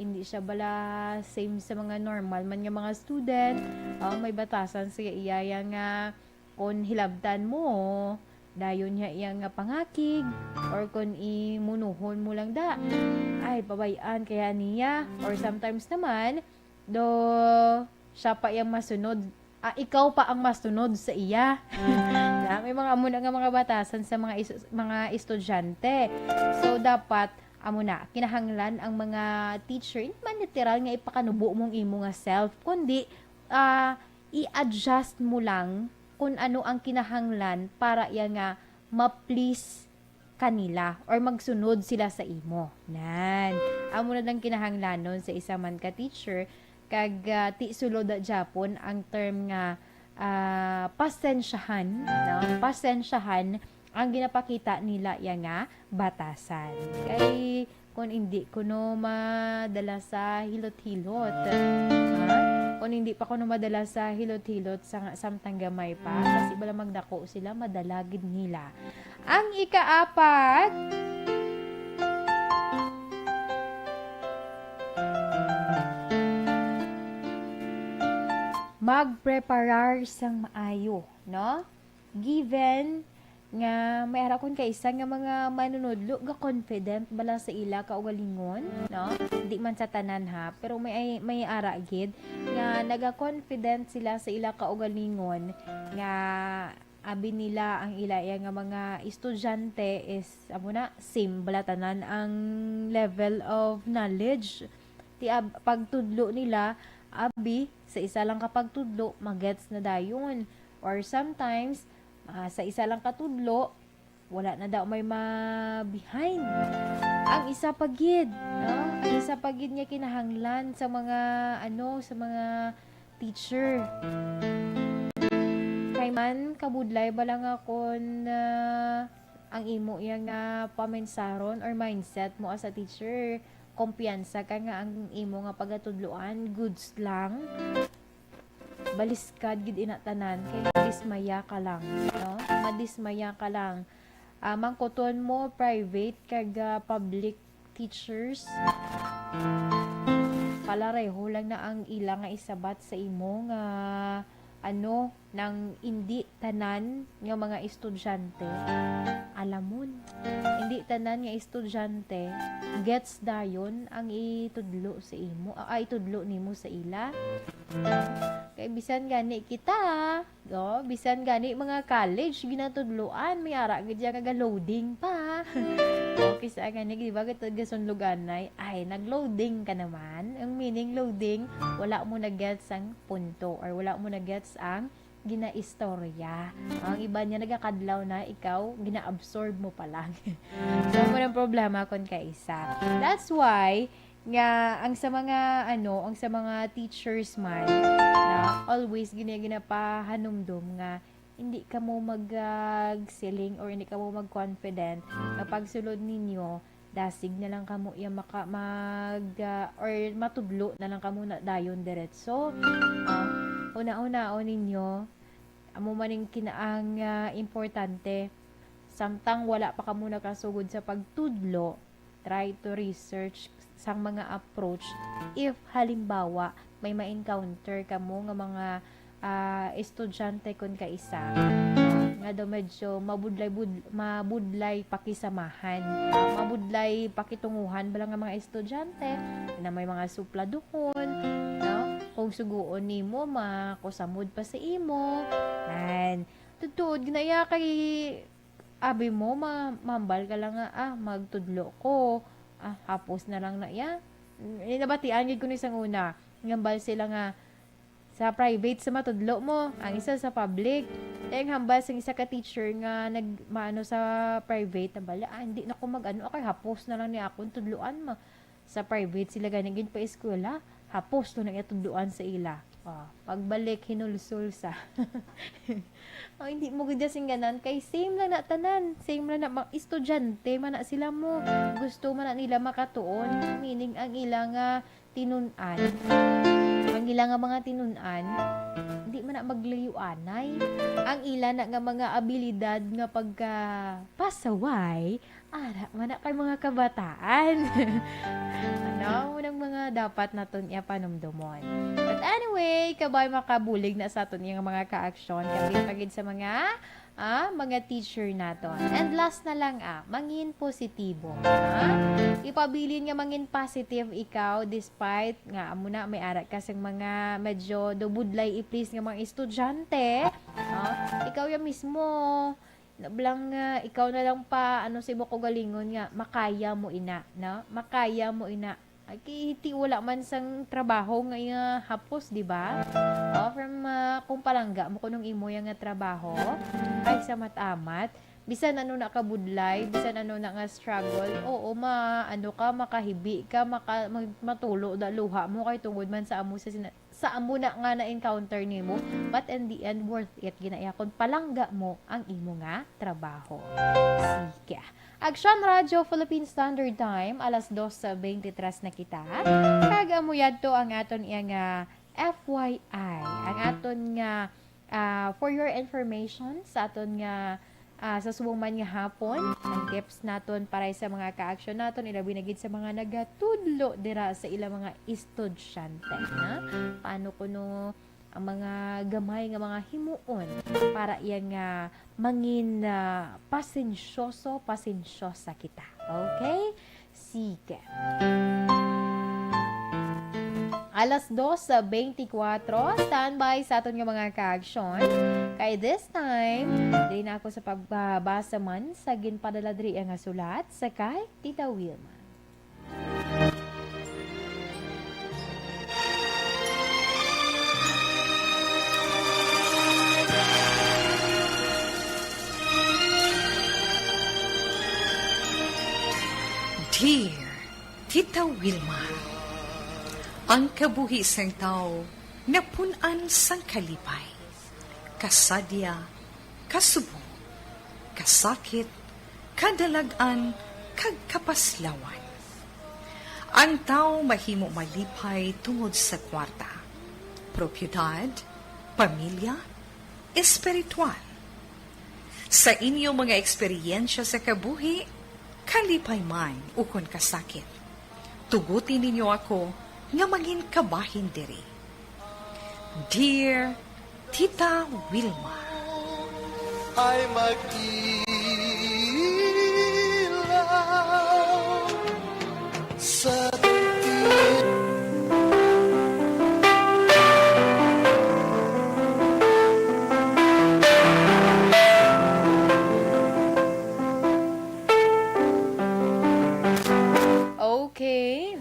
hindi siya bala same sa mga normal man nga mga student may batasan siya iyaya nga kung hilabtan mo dayon niya iyang nga pangakig or kung imunuhon mo lang da ay babayan kaya niya or sometimes naman do siya pa iyang masunod ikaw pa ang masunod sa iya na may mga amo na nga mga batasan sa mga estudyante so dapat amo na kinahanglan ang mga teacher hindi man literal nga ipakanubo mong imo nga self kundi i-adjust mo lang kung ano ang kinahanglan para yan nga ma-please kanila or magsunod sila sa imo. Nan. Amo na lang kinahanglan nun sa isa man ka teacher kag ti sulod Japon ang term nga pasensyahan, no? Pasensyahan ang ginapakita nila yan nga batasan. Kay kung hindi kuno madala sa hilot-hilot, kung hindi pa kuno madala sa hilot-hilot sa samtang gamay pa kasi bala magdako sila madalagid nila. Ang ikaapat magpreparar sang maayo, no? Given nga may ara kon kay isa nga mga manunudlo ga confident bala sa ila kaugalingon no di man sa tanan ha pero may ara gid nga naga-confident sila sa ila kaugalingon nga abi nila ang ila nga mga estudyante is amo na same bala tanan ang level of knowledge ti pagtudlo nila abi sa isa lang kapag tudlo magets na dayon or sometimes sa isa lang katudlo, wala na daw may ma-behind. Ang isa pagid, no? Ang isa pagid niya kinahanglan sa mga sa mga teacher. Kay man kabudlay balang ako ang imo yang pamensaron or mindset mo as a teacher. Kumpiyansa ka nga ang imo nga pagatudloan, goods lang. Baliskad gid inatanan kay madismaya ka lang no madismaya ka lang mangkuton mo private kag public teachers palareho lang na ang ila nga isabat sa imo nga nang hindi tanan nga mga estudyante alamon hindi tanan nga estudyante gets dayon ang itudlo sa imo itudlo nimo sa ila kay bisan gani kita bisan gani mga college ginatudloan may ara gid nga loading pa okay sa gani di ba ket gasunluganay ay nagloading ka naman ang meaning loading wala mo na gets ang punto or wala mo na gets ang ginaistorya. Ang iba niya nagakadlaw na ikaw gina-absorb mo pa lang. So mo ng problema kon kaisa. That's why nga ang sa mga teachers man na always ginapahanumdum nga hindi ka mo mag-selling or hindi ka mo mag-confident na pagsulod ninyo dasig na lang kamo iya or matudlo na lang kamo na dayon diretso. Una-una ninyo amo maning kinaang importante. Samtang wala pa ka muna kasugod sa pagtudlo, try to research sang mga approach if halimbawa may ma-encounter ka mo nga mga estudyante kun ka isa nga daw medyo mabudlay pakisamahan, mabudlay pakitunguhan bala nga mga estudyante na may mga supladuhon, no? Kung suguon nimo makusamod pa sa imo, and tutud ginaya kay abi mo mambal ka lang nga magtudlo ko, hapos na lang na ya. Nabatian gid ko ni sang una ngambal sila nga sa private sa matudlo mo, ang isa sa public. Yung hambal sa isa ka teacher nga nagmaano sa private, nabala, hindi na ko mag-ano, okay, hapos na lang ni akong tudluan mo. Sa private sila ganigid pa eskwela, hapos to na itudluan sa ila. Pagbalik, hinulsul sa. Hindi mo ganda sing ganan, kay same lang na tanan, same lang na mga estudyante, man na sila mo. Gusto man na nila makatuon, meaning ang ilang tinunan. Ang ilang nga mga tinunan, hindi man na maglayuanay. Ang ilan na nga mga abilidad nga pagka pasaway, man na kay mga kabataan. Ano, unang mga dapat naton ipanumdumon. But anyway, kabay makabulig na sa aton yung mga ka-aksyon, kapit sa mga teacher naton. And last na lang mangin positibo. Ipabilin nga mangin positive ikaw despite nga amo na may ara ka sang mga medyo dobudlay i-please nga mga estudyante. Ikaw ya mismo nablang ikaw na lang pa si mo ko galingon nga makaya mo ina, no? Makaya mo ina. Ay hiti wala man sang trabaho nga hapos, di ba? From kung palangga mo kunong imo yang nga trabaho ay sa matamat, bisan ano na kabudlay, bisan ano na nga struggle, makahibi ka, matulo da luha mo kay tungod man sa amo sa amo na nga na encounter nimo, but in the end worth it ginaya kon palangga mo ang imo nga trabaho. Sige. Aksyon Radio Philippine Standard Time, alas 2:23 na kita. Kag yadto ang aton nga FYI, ang aton nga for your information sa aton nga sa subong man nga hapon, ang tips naton para sa mga ka-aksyon naton ilabi na gid sa mga nagatudlo dira sa ilang mga estudyante, paano kuno ang mga gamay nga mga himuon para iyang mangin pasensyosa kita. Okay? Sige. Alas 2:24, standby sa aton nga mga ka-aksyon. Kay this time, dili na ako sa pagbabasa man sa ginpadala diri nga sulat sa kay Tita Wilma. Dear Tita Wilma, ang kabuhi sang tao napunan sang kalipay, kasadya, kasubo, kasakit, kadalagan, kag kapaslawan. Ang tao mahimo malipay tungod sa kwarta, propiedad, pamilya, espiritual. Sa inyo mga eksperyensya sa kabuhi, kalipay man ukon kasakit, tugutin ninyo ako nga maging kabahin diri. Dear Tita Wilma, ay mag-ilaw sa Okay.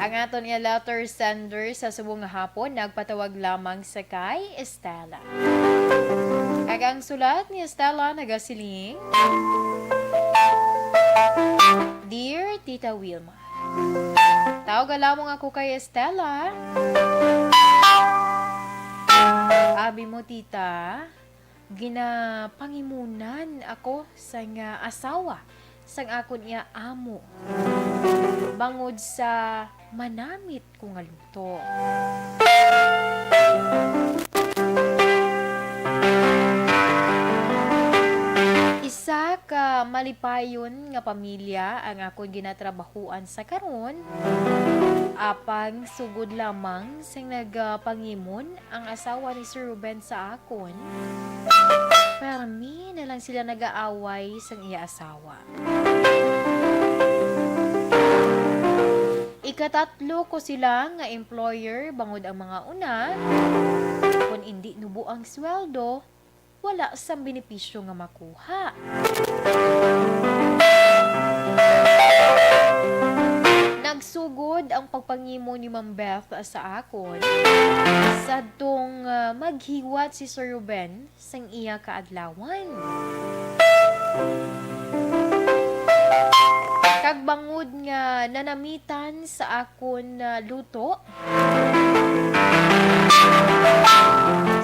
Ang aton nga letter sender sa subong nga hapon nagpatawag lamang sa kay Estela. Ang sulat ni Estela nagasiling, Dear Tita Wilma, tawag lamang ako kay Estela. Abi mo tita, ginapangimunan ako sa nga asawa sang akon iya amo. bangod sa manamit ko nga luto. Isa ka malipayon nga pamilya ang akong ginatrabahuan sa karon. Apang sugod lamang sing nagpangimon ang asawa ni Sir Ruben sa akon. Parami na lang sila nag-aaway sang iya asawa. Ikatatlo ko sila nga employer bangod ang mga una. Kung hindi nubo ang sweldo, wala sang benepisyo nga makuha. Nagsugod ang pagpangimo ni Ma'am Beth sa akon sa dong maghiwat si Sir Ruben sang iya kaadlawan. Kagbangod nga nanamitan sa akon luto,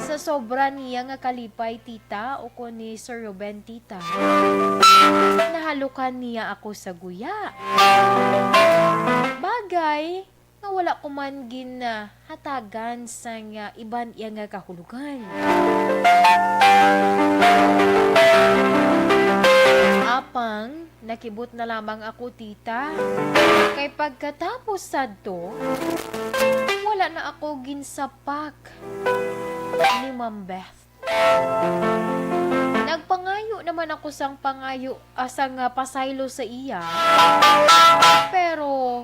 sa sobra niya nga kalipay tita o ko ni Sir Ruben tita, nahalukan niya ako sa guya. Bagay nga wala ko man hatagan sa nga iban iya nga kahulugan. Apang nakibot na lamang ako tita, kay pagkatapos sadto, wala na ako ginsapak ni Ma'am Beth. Nagpangayo naman ako sang pangayo asang pasaylo sa iya, pero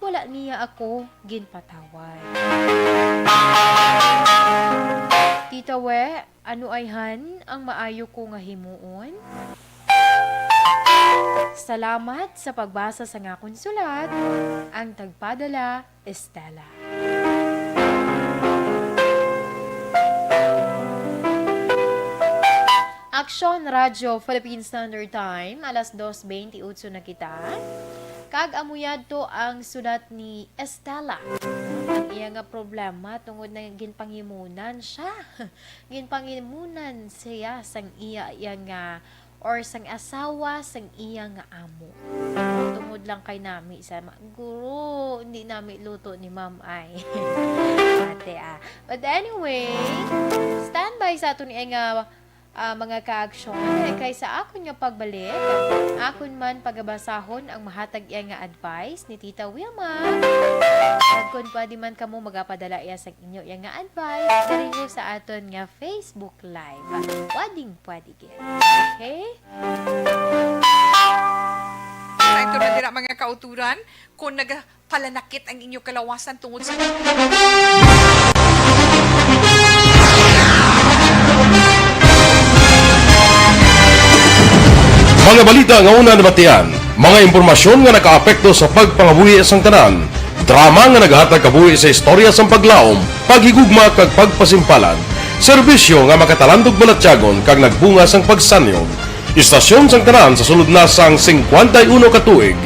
wala niya ako ginpatawad. Tita we, ano ayhan ang maayo ko nga himuon? Salamat sa pagbasa sa nga konsulat. Ang tagpadala, Estela. Aksyon Radyo Philippine Standard Time, alas 2:28 na kita. Kag-amuyad to ang sulat ni Estela. Ang iya nga problema tungod na ginpangimunan siya. Ginpangimunan siya sang iya nga or sang asawa sang iya nga amo. Tungod lang kay nami sa guro, hindi nami luto ni Ma'am ay. Ate But anyway, standby sa aton nga mga ka-aksyon kay sa akon nga pagbalik, akon man pagabasahon ang mahatag iya nga advice ni Tita Wilma. Kung pwede man kamo magapadala iya sa inyo iya nga advice diri sa aton nga Facebook Live. Pwede gid. Okay? Sa ito na dira mga kauturan, kung nagpalanakit ang inyong kalawasan tungod sa Mga balita nga una nabatian, mga impormasyon nga nakaapekto sa pagpangabuhi sang tanan, drama nga naghatag kabuhi sa istorya sang paglaom, paghigugma kag pagpasimpalan, serbisyo nga makatalandog balatyagon kag nagbunga sang pagsanyog, istasyon sang tanan sa sulod na sang 51 ka tuig,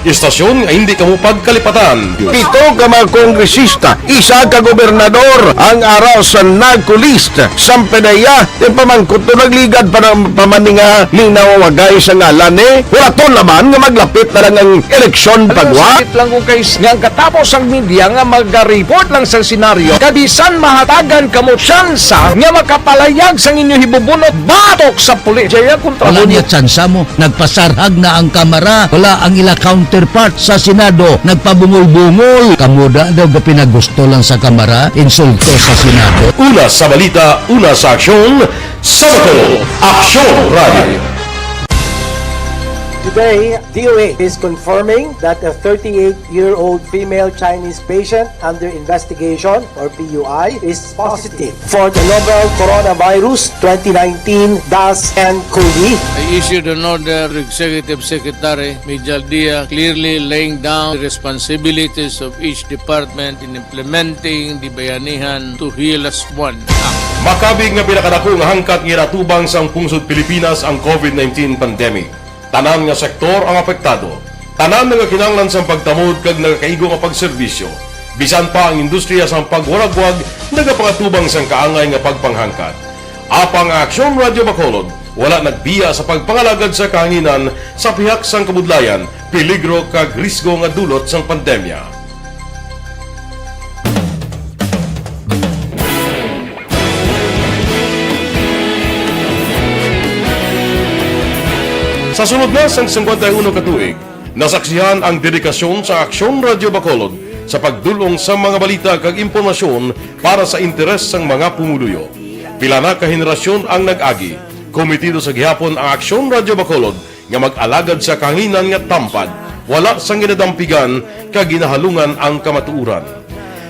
istasyon nga hindi kamo pagkalipatan. 7 ka mga kongresista, 1 ka gobernador ang araw sa nagkulist sa pedaya yung pamangkot to nagligad para pamaninga linawagay sa ngalan wala to naman nga maglapit na lang ang eleksyon pagwa lang kung kayo nga katapos ang media nga mag-report lang sa senaryo kabisan mahatagan kamo tsansa nga makapalayag sa inyo hibubunot batok sa pulis jaya kontra Wala niya tsansa mo, nagpasarhag na ang kamera, wala ang ila counterpart sa Senado, nagpabungol-bungol. Kamuda daw ga pinagusto lang sa kamera, insulto sa Senado. Una sa balita, una sa aksyon, Sabado, Aksyon Radio. Today, DOA is confirming that a 38-year-old female Chinese patient under investigation, or PUI, is positive for the novel coronavirus 2019 DAS-CoV. I issued an order to Executive Secretary Mijal Dia clearly laying down the responsibilities of each department in implementing the Bayanihan to Heal as One Act. Makabig nga pinakadako nga hangkat nga iratubang sang pungsod Pilipinas ang COVID-19 pandemic. Tanan nga sektor ang apektado. Tanan nga kinahanglan sang pagtamod kag nagakaigo nga pagserbisyo. Bisan pa ang industriya sang pagwaragwag nagapangatubang sang kaangay nga pagpanghangkat. Apang Aksyon Radio Bacolod wala nagbiya sa pagpangalagad sa kahanginan sa pihak sang kabudlayan peligro kag risgo nga dulot sang pandemya. Sa sunod na sang 51 katuig, nasaksihan ang dedikasyon sa Aksyon Radio Bacolod sa pagdulong sa mga balita kag impormasyon para sa interes sang mga pumuluyo. Pila na ka henerasyon ang nag-agi, komitido sa gihapon ang Aksyon Radio Bacolod nga mag-alagad sa kanginan nga tampad, wala sang ginadampigan kag ginahalungan ang kamatuuran.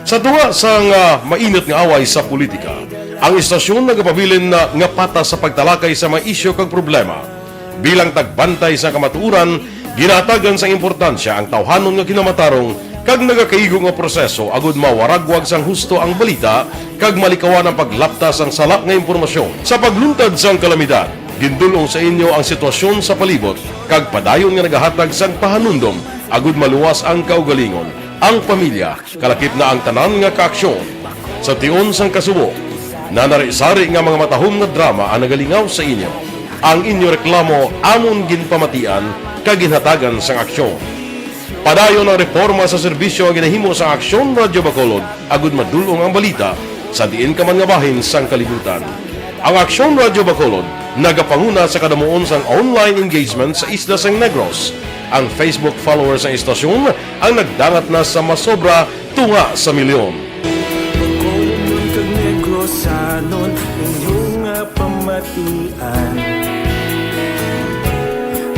Sa tuwa sang mainit nga away sa politika, ang istasyon nagapabilin na nga patas sa pagtalakay sa mga isyu kag problema. Bilang tagbantay sa kamatuuran, ginatagan sa importansya ang tawhanon nga kinamatarong kag nagakaigo nga proseso agud mawaragwag sang husto ang balita kag malikawan ang paglapta sang salak nga impormasyon. Sa pagluntad sang kalamidad, gindulong sa inyo ang sitwasyon sa palibot kag padayon nga nagahatag sang pahanundom agud maluwas ang kaugalingon, ang pamilya, kalakip na ang tanan nga kaaksyon. Sa tion sang kasubo, nanari-sari nga mga matahom nga drama ang nagalingaw sa inyo. Ang inyo reklamo amon ginpamatian kag ginhatagan sang aksyon. Padayon ang reforma sa serbisyo ang ginahimo sa Aksyon Radio Bacolod agud madulong ang balita sa diin ka man nga bahin sang kalibutan. Ang Aksyon Radio Bacolod nagapanguna sa kadamuon sang online engagement sa isla sang Negros. Ang Facebook followers sa istasyon ang nagdangat na sa masobra tunga sa milyon. Bacolod kag Negros anon inyong pamatian.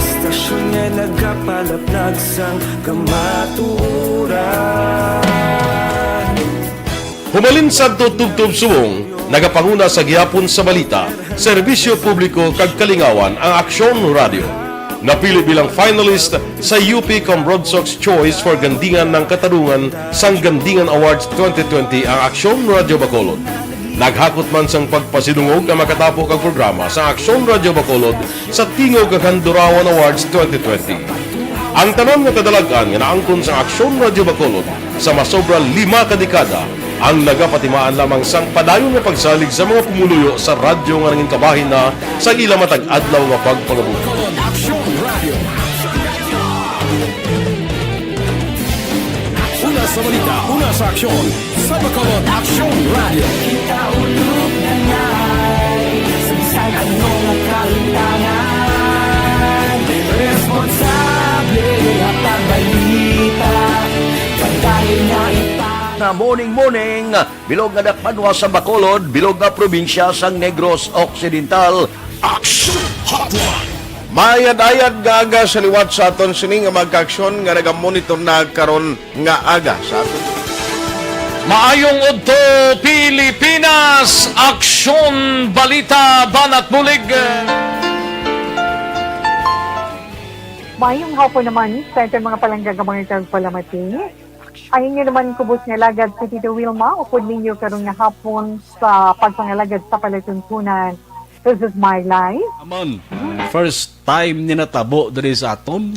Istasyon nga nagapalaplag sang kamaturan. Humalin sa tutubtub suwong, nagapanguna sa gihapon sa balita, serbisyo publiko kag kalingawan ang Aksyon Radio. Napili bilang finalist sa UP Comrodsox Choice for Gandingan ng Katarungan sang Gandingan Awards 2020 ang Aksyon Radio Bacolod. Naghakot man sang pagpasidungog ang makatapo kag programa sa Aksyon Radio Bacolod sa Tingog kag Handurawan Awards 2020. Ang tanan nga kadalagan nga naangkon sa Aksyon Radio Bacolod sa masobra 5 ka dekada ang nagapatimaan lamang sang padayon nga pagsalig sa mga pumuluyo sa radyo nga nangin kabahin na sa ila matag adlaw nga pagpangabuhi. Una sa balita, una sa aksyon, sa Bacolod Aksyon Radio. Kita ulog na ngay, sangsang anong nakalintangan. Responsable at pagbalita, pagkain na Na morning, bilog nga dakpanwa sa Bacolod, bilog nga probinsya sang Negros Occidental. Action Hotline! Mayad-ayad nga aga sa liwat sa aton sining nga magka-aksyon nga nagamonitor na karon nga aga sa aton. Maayong udto Pilipinas, Aksyon Balita Banat Bulig. Mayong hapon naman sa ito mga palanggang mga palamati. Ayun nyo naman kubos nga lagad si Tito Wilma, upod ninyo karong nga hapon sa pagpangalagad sa palatuntunan. This is my life. Amon, first time ni natabo diri sa aton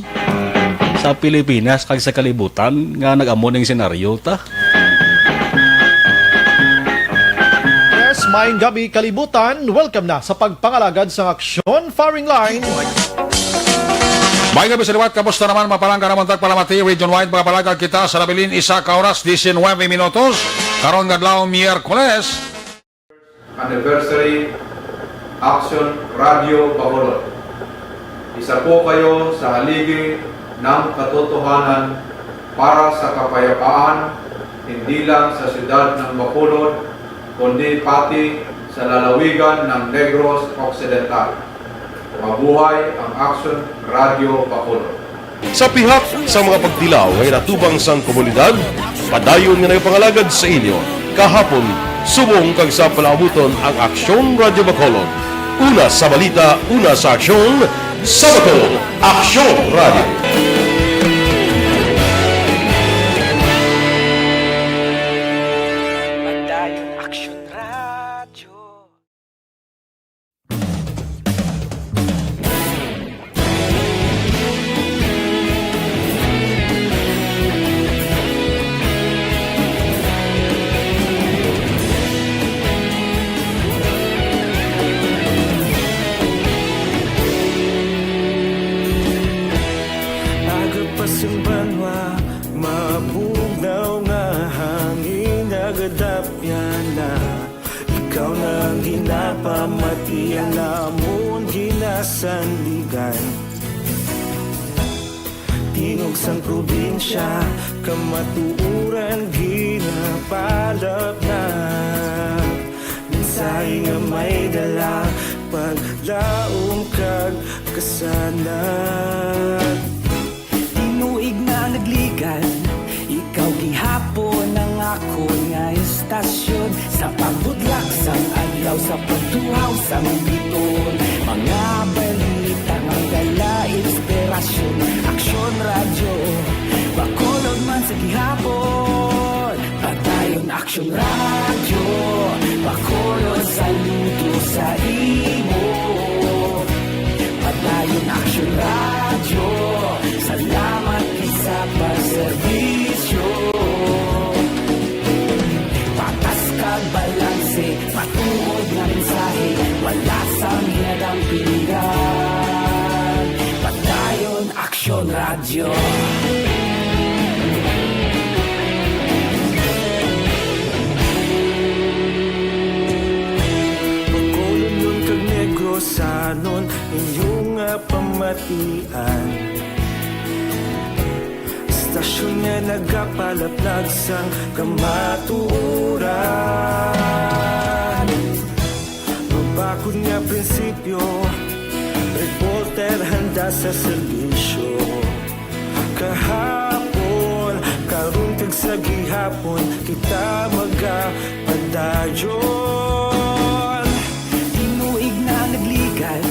sa Pilipinas kag sa kalibutan nga nag-amo ning senaryo ta. Yes, maayong gabi kalibutan. Welcome na sa pagpangalagad sa Aksyon Firing Line. May gabi sa liwat, kamusta naman mapalangga naman tagpalamati, region-wide mga palagag kita sa labilin isa ka oras, 19 minutos, karon gadlaw Miyerkules. Anniversary Aksyon Radio Bacolod. Isa po kayo sa haligi ng katotohanan para sa kapayapaan, hindi lang sa siyudad ng Bacolod, kundi pati sa lalawigan ng Negros Occidental. Mabuhay ang Aksyon Radio Bacolod. Sa pihak sa mga pagtilaw ngay natubang sang komunidad, padayon nga nagpangalagad sa inyo. Kahapon, subong kag sa palabuton ang Aksyon Radio Bacolod. Una sa balita, una sa aksyon, sa Bacolod, Aksyon Radio. pamati ang namon ginasandigan. Tingog sang probinsya, kamatuuran ginapalap na. Minsay nga may dala, paglaom kag kasanat. Tinuig na nagligan, ikaw gihapon ang ako nga istasyon. Sa pagbudlak sang adlaw, sa pagtuhaw sang biton. Mga balita nga dala inspirasyon. Aksyon radyo, bakolod man sa gihapon. Padayon aksyon radyo, bakolod saludo sa imo. Padayon aksyon radyo, salamat isa pagserbisyo. Patas kag balanse, matuod nga mensahe, wala sang hinadang pilihan. Padayon aksyon radyo. Bakolod nun kag Negrosanon, inyong pamatian. Istasyon nga nagapalaplag sang kamatuuran. Mabakod nga prinsipyo, reporter handa sa serbisyo. Kahapon, karun kag sa gihapon, kita magapadayon. Tinuig na nagligan,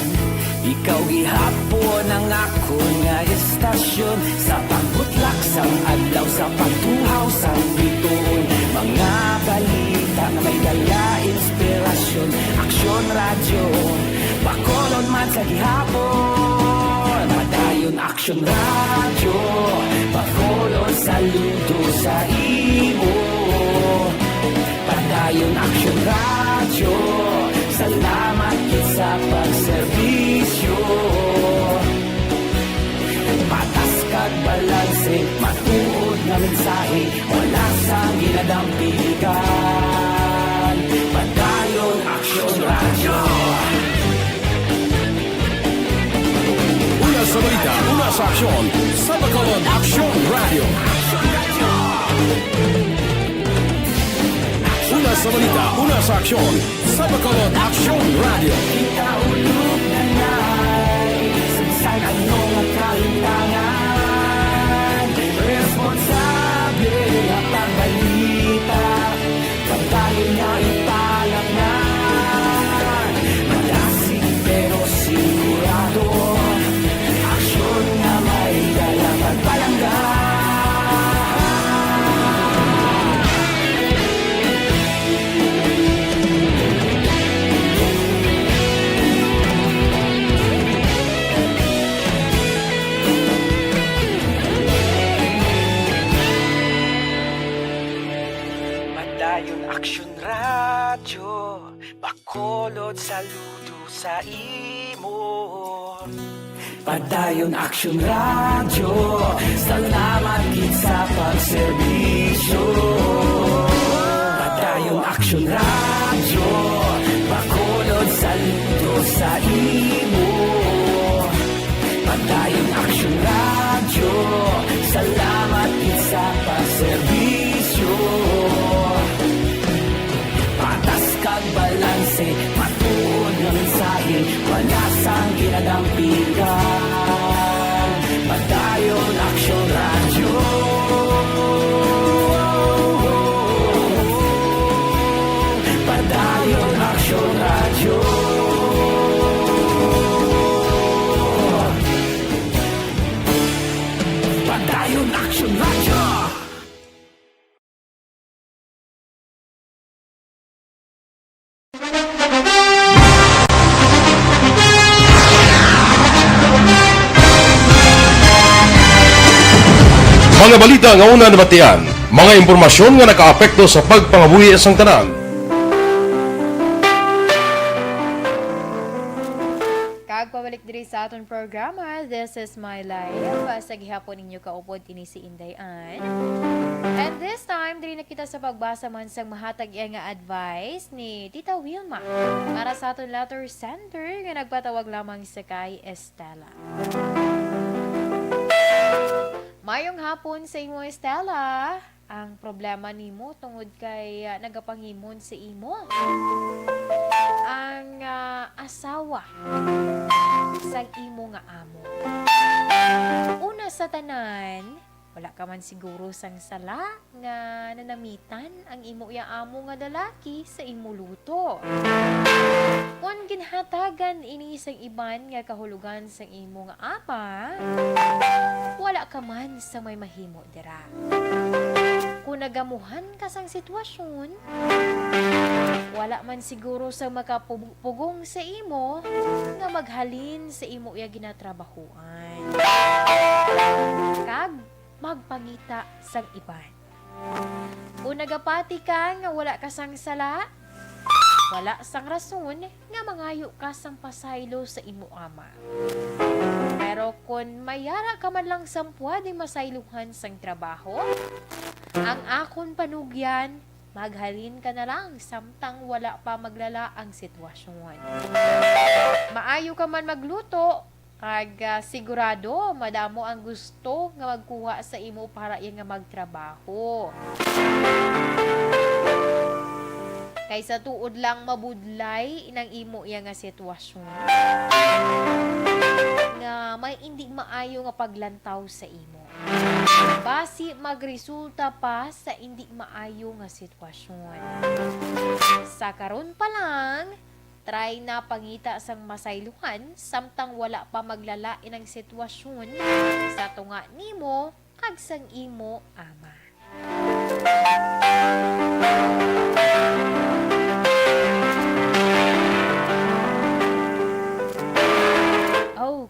ikaw gihapon ang ako nga istasyon. Sa pagbutlak sang adlaw, sa pagtuhaw sang biton. Mga balita na may dala inspirasyon. Aksyon radyo, bakolod man sa gihapon. Padayon aksyon radyo, bakolod saludo sa imo. Padayon aksyon radyo, salamat sa pagserbisyo. Patas kag balanse, matuod nga mensahe, wala sang ginadampigan. Padayon aksyon radyo. Una sa balita, una sa aksyon, sa Bacolod Aksyon Radio. Una sa balita, una sa aksyon, sa Bacolod Aksyon Radio. Kita ulog na na'y sagsang anong ang kalintangan. Responsable ang pagbalita, pagdayo niya ipalang na. Malasig pero sigurado, aksyon na may dalang pagpalanggan. Padayon aksyon radyo, bakolod saludo sa imo. Padayon aksyon radyo, salamat gid sa pagserbisyo. Padayon aksyon radyo, bakolod saludo sa imo. Padayon aksyon radyo, salamat gid sa pagserbisyo. Patas kag balanse, matuod nga mensahe, wala sang ginadampigan. Padayon aksyon radyo. Padayon aksyon radyo. Padayon aksyon radyo. Mga balita nga una nabatian, mga impormasyon nga nakaapekto sa pagpangabuhi sang tanan. pagpabalik diri sa aton programa. This is my life. Sa gihapon ninyo kaupod ini si Inday Ann. And this time, diri na kita sa pagbasa man sang mahatag iya nga advice ni Tita Wilma para sa aton letter sender nga nagpatawag lamang sa kay Estela. Mayong hapon sa imo, Estela. Ang problema nimo tungod kay nagapanghimon sa imo. Ang asawa sa imo nga amo. Una sa tanan, wala ka man siguro sang sala nga nanamitan ang imo ya amo nga dalaki sa imo luto. Kung ginhatagan ini sang iban nga kahulugan sang imo nga ama, wala ka man sa may mahimo dira. Kung nagamuhan ka sang sitwasyon, wala man siguro sa makapugong sa imo nga maghalin sa imo ya ginatrabahuan. Kag magpangita sang iban. Kung nagapati ka nga wala ka sang sala, wala sang rason nga mangayo ka sang pasaylo sa imo ama. Pero kung mayara ka man lang sang pwede masayluhan sang trabaho, ang akon panugyan, maghalin ka na lang samtang wala pa maglala ang sitwasyon. Maayo ka man magluto, kag sigurado madamo ang gusto nga magkuha sa imo para iya nga magtrabaho. Kaysa tuod lang mabudlay ng imo iya nga sitwasyon nga may hindi maayo nga paglantaw sa imo. Basi magresulta pa sa hindi maayo nga sitwasyon. Sa karon pa lang, try na pangita sang masayluhan samtang wala pa maglalain ang sitwasyon sa tunga nimo kag sang imo ama.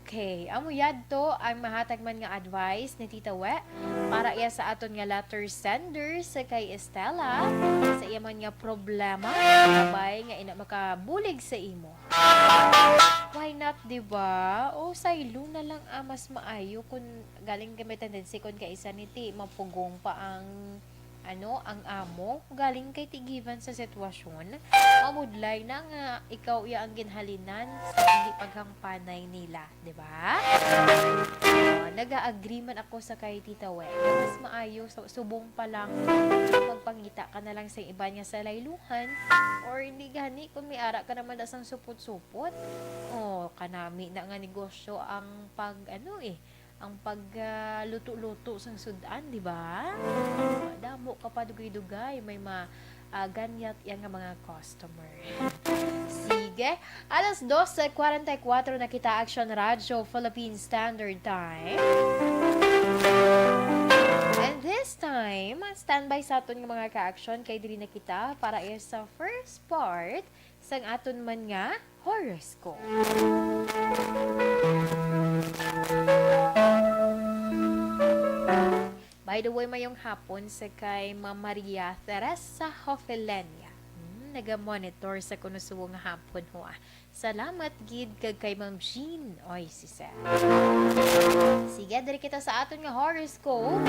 Okay, amo yadto ang mahatag man nga advice ni Tita We para iya sa aton nga letter sender sa kay Estela sa iya man nga problema sabay nga ina makabulig sa imo. Why not, diba? O saylo na lang mas maayo kung galing kay may tendency kung kaisa niti mapugong pa ang ang amo galing kay tigivan sa sitwasyon mamudlay na nga ikaw iya ang ginhalinan sa hindi paghangpanay nila, di ba? Naga-agree man ako sa kay Tita We. Mas maayo subong pa lang magpangita ka na lang sa iba niya sa layluhan or hindi gani kung may ara ka naman dasang supot-supot. Kanami na nga negosyo ang ang pagluto-luto sang sudan, di ba? Damo ka pa dugay-dugay, may ganyat yan nga mga customer. Sige, alas 12:44 na kita Action Radio Philippine Standard Time. And this time, standby sa aton nga mga ka-action kay diri na kita para sa first part sang aton man nga horoscope. By the way, mayong hapon sa kay Ma'am Maria Teresa Hofelenia. Naga-monitor sa kunusuwo nga hapon ho. Salamat gid kag kay Ma'am Jean. Oy, si Seth. Sige, diri kita sa aton nga horoscope.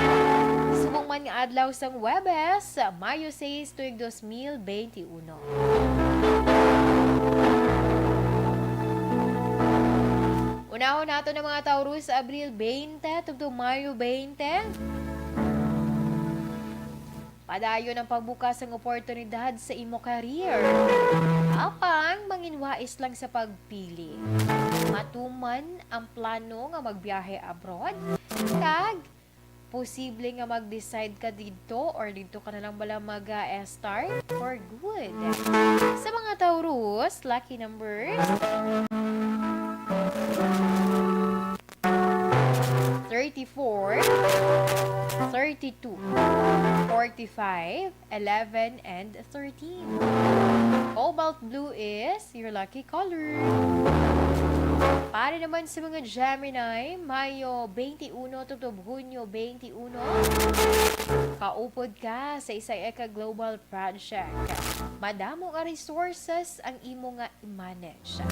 Sumong man nga adlaw sang Webes, Mayo 6 tuig 2021. Unahon nato ng mga Taurus sa Abril 20 tugtong Mayo 20. Padayon ang pagbukas ng oportunidad sa imo career. Apang manginwais lang sa pagpili. Matuman ang plano nga magbiyahe abroad. Kag posible nga mag-decide ka dito or dito ka na lang bala mag-start for good. Sa mga Taurus, lucky numbers 34, 32, 45, 11, and 13. Cobalt blue is your lucky color. Para naman sa mga Gemini, Mayo 21 to Hunyo 21. Kaupod ka sa isa-eka global project. Madamo nga resources ang imo nga i-manage.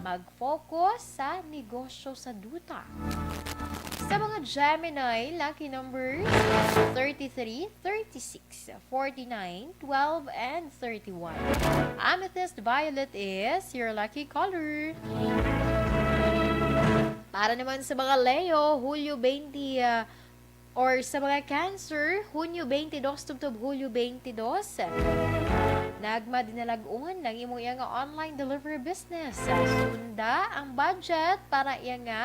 Mag-focus sa negosyo sa duta. Sa mga Gemini, lucky numbers 33, 36, 49, 12, and 31. Amethyst violet is your lucky color. Para naman sa mga Leo, Hulyo 20, or sa mga Cancer, Hunyo 22, tubtob Hulyo 22, nagma dinalagon ng imong iya nga online delivery business. Sunda ang budget para iya nga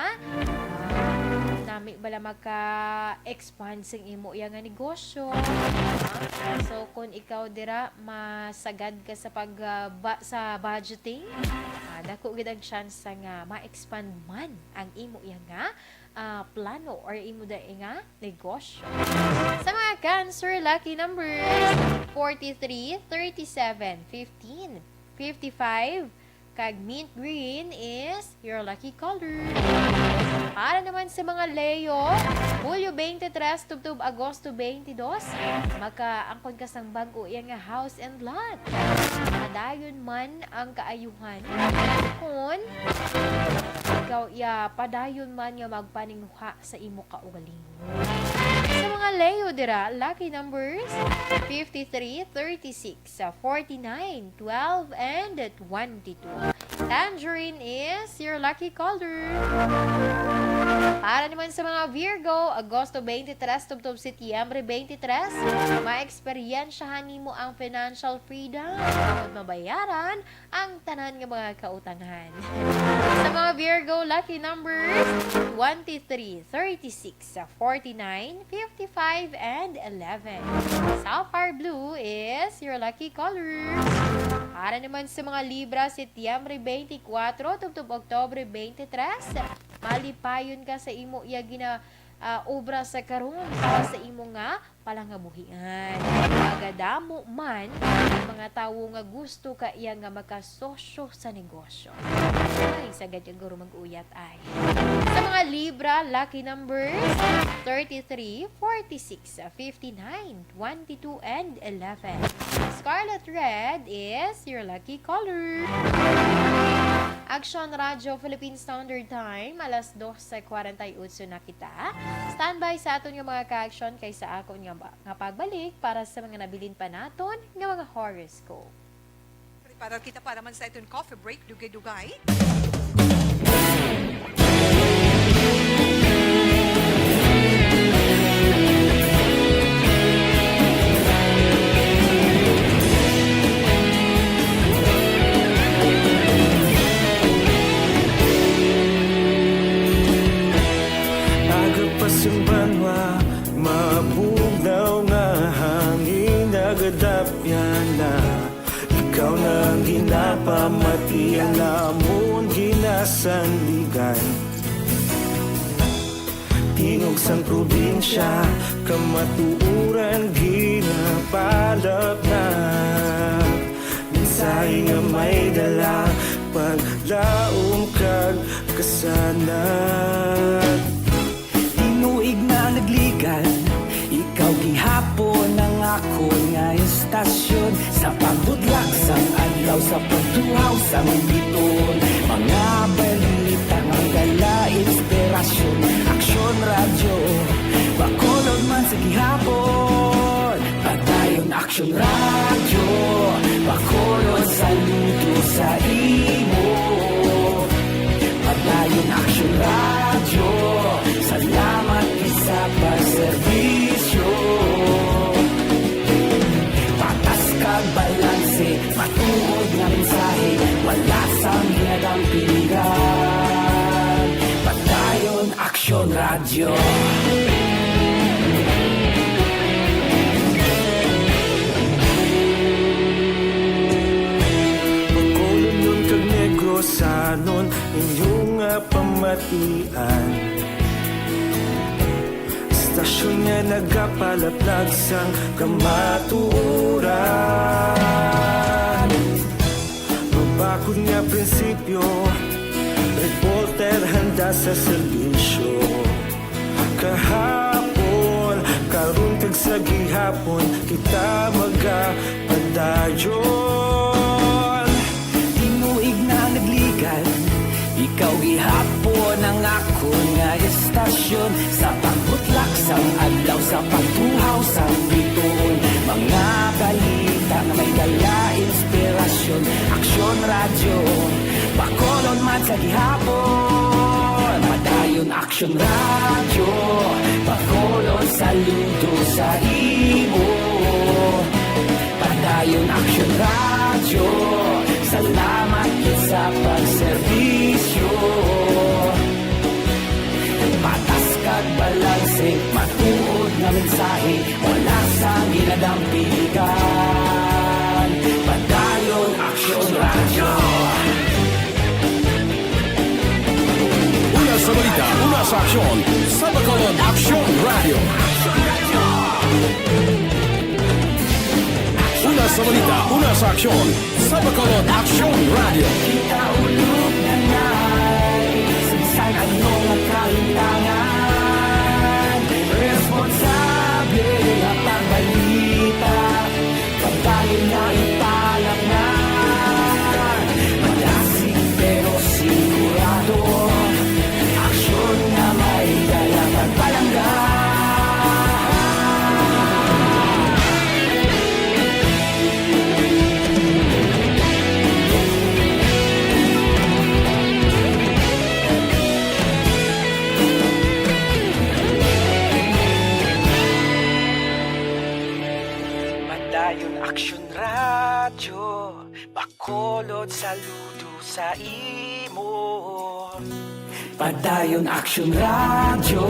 nami bala maka-expand sing imo iya nga negosyo. So kung ikaw dira masagad ka sa sa budgeting, dako gid ang chance nga ma-expand man ang imo iya nga plano or imo da nga negosyo. Sa mga Cancer, lucky numbers 43, 37, 15, 55, kag mint green is your lucky color. Para naman sa mga Leo, Hulyo 23, tubtob Agosto 22, maka-angkon ka sang bago iya nga house and lot. Padayon man ang kaayuhan kung ikaw padayon man nga magpaningha sa imo kaugalingon. Sa mga Leo dira, lucky numbers 53, 36, 49, 12, and 22. Tangerine is your lucky color. Para naman sa mga Virgo, Agosto 23, tubtob Setyembre 23, ma-eksperyensyahan nimo ang financial freedom at mabayaran ang tanan nga mga kautangan. Sa mga Virgo, lucky numbers 23, 36, 49, 55, and 11. Sapphire blue is your lucky color. Para naman sa mga Libra, Setyembre 24, tubtob Oktobre 23, malipayon ka sa imo iya gina obra sa karon para sa imo nga palangabuhian. Magadamo man ang mga tawo nga gusto ka iya nga makasosyo sa negosyo. Ay, sagad yung guro mag-uyat ay. Sa mga Libra, lucky numbers 33, 46, 59, 22, and 11. Scarlet red is your lucky color. Action Radio Philippine Standard Time, alas 2:48 na kita. Standby sa aton nga mga ka-action kay sa akon nga pagbalik para sa mga nabilin pa naton nga mga horoscope. Para kita pa naman sa itong coffee break, dugay-dugay. Agapasumbanwa, mabugnaw nga hangin nagadapyan na. Ikaw na ang ginapamati ang namon ginasandigan. Tingog sang probinsya, kamatuuran ginapalap na. Minsay nga may dala, paglaom kag kasanan. Tinuig na nagligan, ikaw gihapon ang ako nga estasyon. Sa pagbudlak sang adlaw, sa pagtuhaw sang biton. Mga balita, mga inspirasyon. Aksyon radyo, bakolod man sa gihapon. Padayon aksyon radyo, bakolod sa luto sa imo. Padayon aksyon radyo, salamat isa pa serbisyo. Patas kag balanse, matuod nga mensahe, wala sang hinadang piligan. Padayon aksyon radyo. Pagkolon nun kag negrosanon, inyong nga pamatian. Stasyon nga nagapalaplag sang kamatuuran. Mabakod nga prinsipyo, reporter handa sa serbisyo. Kahapon, karon kag Kag sa gihapon kita magapadayon. Tinuig na nagligad, ikaw gihapon ang ako nga estasyon. Sa pagbutlak sang adlaw, sa pagtuhaw sa bituon. Mga balita na may dala inspirasyon. Aksyon radyo, Bacolod man sa gihapon. Padayon aksyon radyo, Bacolod saludo sa imo. Padayon aksyon radyo, salamat sa pagserbisyo. Patas kag balanse, matuod na mensahe, wala sa ginadampigan. Padayon aksyon radyo. Una sa balita, una sa aksyon, sa Bacolod Aksyon Radio. Una sa balita, una sa aksyon, sa Bacolod Aksyon Radio. Kita ulog na ngay, sinsan ano nga kahintangan. Responsable ang pagbalita, pagkain na ipalang na. Malasig pero sigurado, aksyon na may dala pagpalangga. Padayon aksyon radyo, Bacolod saludo sa imo. Padayon aksyon radyo,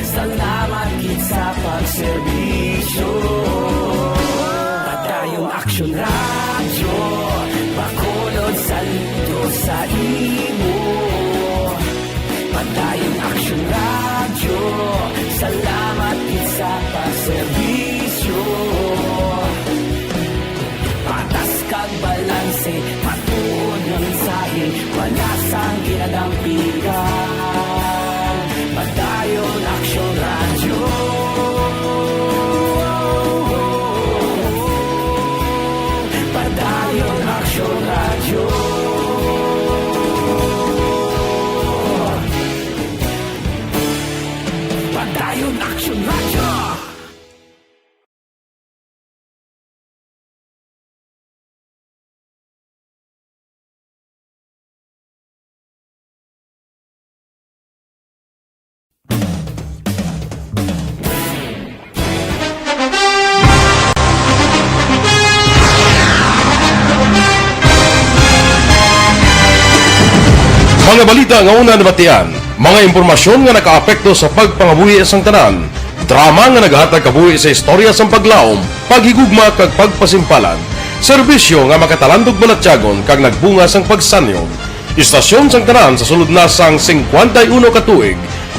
salamat gid sa pagserbisyo. Padayon aksyon radyo, Bacolod saludo sa imo. Padayon aksyon radyo, salamat gid sa pagserbisyo. Patas kag balanse, matuod ng mensahe, wala sang ginadampigan. Padayon aksyon radyo. Padayon aksyon radyo. Padayon aksyon radyo. Mga balita nga una nabatian, mga impormasyon nga nakaapekto sa pagpangabuhi sang tanan, drama nga naghatag kabuhi sa istorya sang paglaom, paghigugma kag pagpasimpalan, serbisyo nga makatalandog balatyagon kag nagbunga sang pagsanyog, istasyon sang tanan sa sulod na sang 51 ka tuig,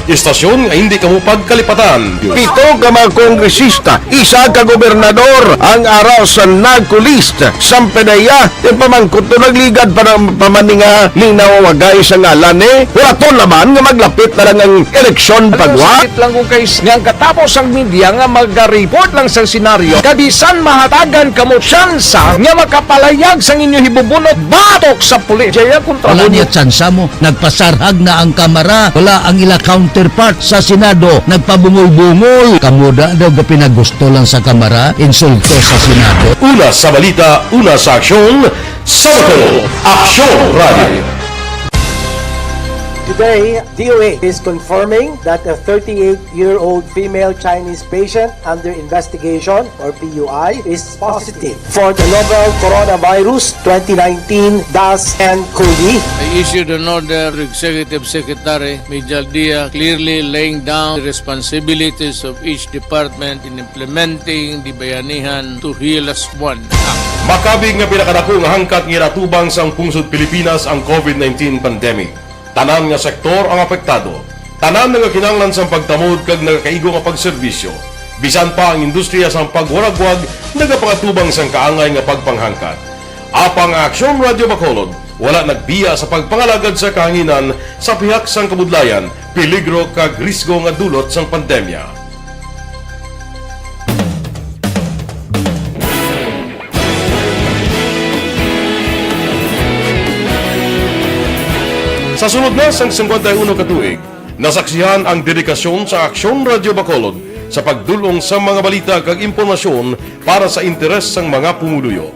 istasyon nga hindi kamupag kalipatan. Pito ka mga kongresista, isa ka gobernador ang araw sa nagkulist sa PDEA yung pamangkot to nagligad para pamaninga ning nawawagay sa ngalan wala naman nga maglapit na lang ang eleksyon pagwa. Sakit lang kung kays nga katapos ang media nga mag-report lang sa senaryo kabisan mahatagan kamo tsansa nga makapalayag sa inyo hibubunot batok sa pulis. Jaya kontra Wala niya tsansa mo. Nagpasarhag na ang kamera. Wala ang ila counterpart sa Senado. Nagpabungol-bungol. Kamuda daw ga pinagusto lang sa kamera. Insulto sa Senado. Una sa balita, una sa aksyon, sa Bacolod Aksyon Radio. Today, DOA is confirming that a 38-year-old female Chinese patient under investigation, or PUI, is positive for the novel coronavirus 2019-nCoV. I issued an order to Executive Secretary Major Dia clearly laying down the responsibilities of each department in implementing the Bayanihan to Heal as One Act. Makabig nga pinakadako nga hangkat nga natubang sa pungsod Pilipinas ang COVID-19 pandemic. Tanan nga sektor ang apektado. Tanan nga kinahanglan sa pagtamod kag nagakaigo nga pagserbisyo. Bisan pa ang industriya sa pagwaragwag nagapangatubang sang kaangay nga pagpanghangkat. Apang Aksyon Radio Bacolod wala nagbiya sa pagpangalagad sa kahanginan sa pihak sang kabudlayan, peligro kag risgo nga dulot sang pandemya. Sa sunod na sang 51 katuig, nasaksihan ang dedikasyon sa Aksyon Radyo Bacolod sa pagdulong sa mga balita kag impormasyon para sa interes sang mga pumuluyo.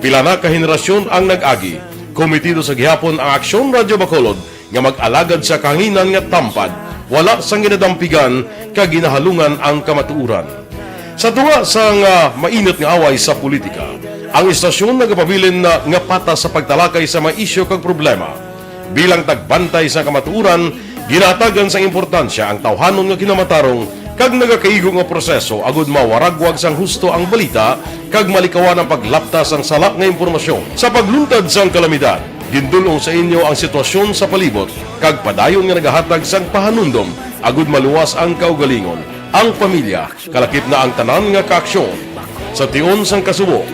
Pila na ka henerasyon ang nag-agi, komitido sa gihapon ang Aksyon Radyo Bacolod nga mag-alagad sa kahanginan nga tampad, wala sang ginadampigan kag ginahalungan ang kamatuuran. Sa tunga sang mainit nga away sa politika, ang istasyon nagapabilin na nga pata sa pagtalakay sa mga isyu kag problema. Bilang tagbantay sa kamatuuran, ginatagan sa importansya ang tawhanon nga kinamatarong kag nagakaigo nga proseso agud mawaragwag sang husto ang balita kag malikawan ang paglaptas ang salak nga impormasyon. Sa pagluntad sang kalamidad, gindulong sa inyo ang sitwasyon sa palibot kag padayon nga nagahatag sang pahanundom agud maluwas ang kaugalingon, ang pamilya, kalakip na ang tanan nga kaaksyon. Sa tion sang kasubo,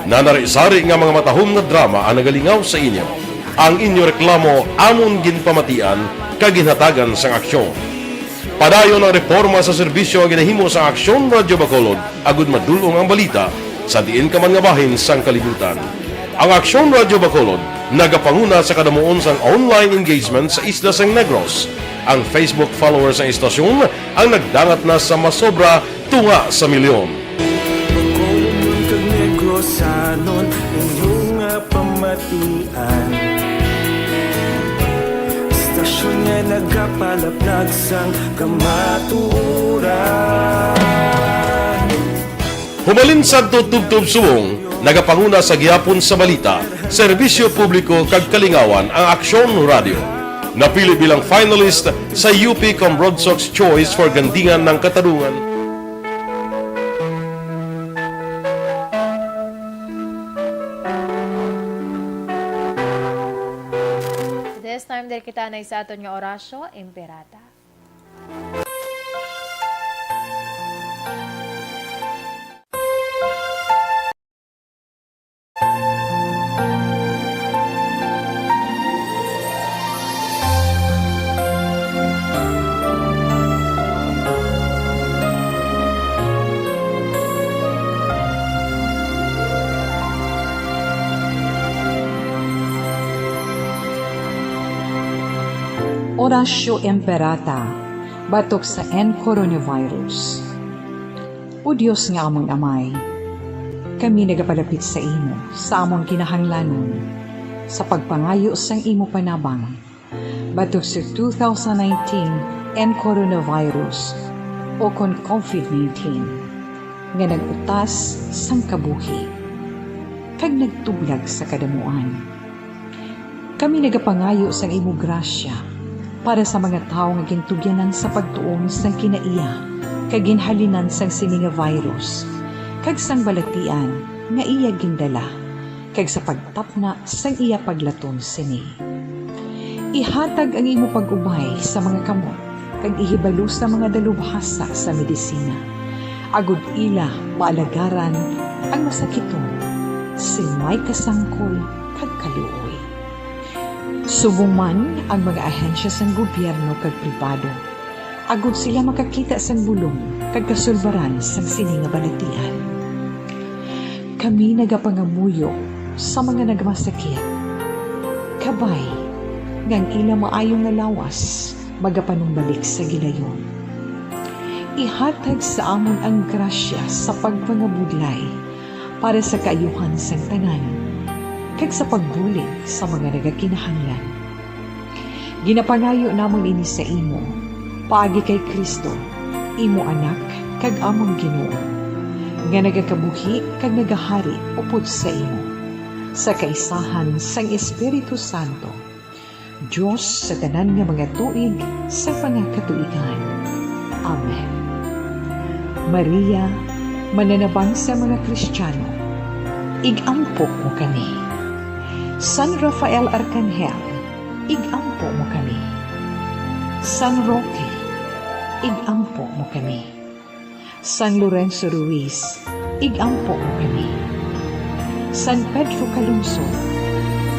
nanari-sari nga mga matahom nga drama ang nagalingaw sa inyo. Ang inyo reklamo amon ginpamatian kag ginhatagan sang aksyon. Padayon ang reforma sa serbisyo ang ginahimo sa Aksyon Radyo Bacolod agud madulong ang balita sa diin ka man nga bahin sang kalibutan. Ang Aksyon Radyo Bacolod nagapanguna sa kadamuon sang online engagement sa Isla San Negros. Ang Facebook followers ng istasyon ang nagdangat na sa masobra tunga sa milyon. Bacolod kag Negros anon inyong pamatian. Istasyon nga nagapalaplag sang kamaturan. Humalin sa tutubtub subong, nagapanguna sa gihapon sa balita, serbisyo publiko kag kalingawan ang Aksyon Radio. Napili bilang finalist sa UP Broadsox Choice for Gandingan ng Katarungan. This time dahil kita na sa aton nga orasyo, Imperata. Orasyo Imperata, batok sa coronavirus. O Diyos nga among amay, kami nagapalapit sa imo, sa among kinahanglanon, sa pagpangayo sang imo panabang, batok sa 2019 coronavirus o kon COVID-19, nga nagutas sang kabuhi, kag nagtublag sa kadamuan. Kami nagapangayo sang imo grasya, para sa mga tao nga gintugyanan sa pagtuon sang kinaiya kag ginhalinan sang sini nga virus kag sang balatian nga iya gindala kag sa pagtapna sang iya paglaton sini. Ihatag ang imo pag-ubay sa mga kamot kag ihibalo sa mga dalubhasa sa medisina agud ila maalagaran ang masakiton sin may kasangkol kag kaluoy. Subong man ang mga ahensya sang gobyerno kag pribado, agud sila makakita sang bulong kag kasulbaran sang sini nga balatian. Kami nagapangamuyo sa mga nagmasakit. Kabay, ngang ila maayong nga lawas, magapanumbalik sa gilayon. Ihatag sa amon ang grasya sa pagpangabudlay para sa kaayuhan sang tanan, kag sa pagbulig sa mga nagakinahanglan. Ginapangayo namon ini sa imo, paagi kay Kristo, imo anak, kag among Ginoo, nga nagakabuhi kag nagahari upod sa imo, sa kaisahan sang Espiritu Santo, Diyos sa tanan nga mga tuig sa pangakatuigan. Amen. Maria, mananabang sa mga Kristiyano, igampo mo kami. San Rafael Arcangel, igampo mo kami. San Roque, igampo mo kami. San Lorenzo Ruiz, igampo mo kami. San Pedro Calungsod,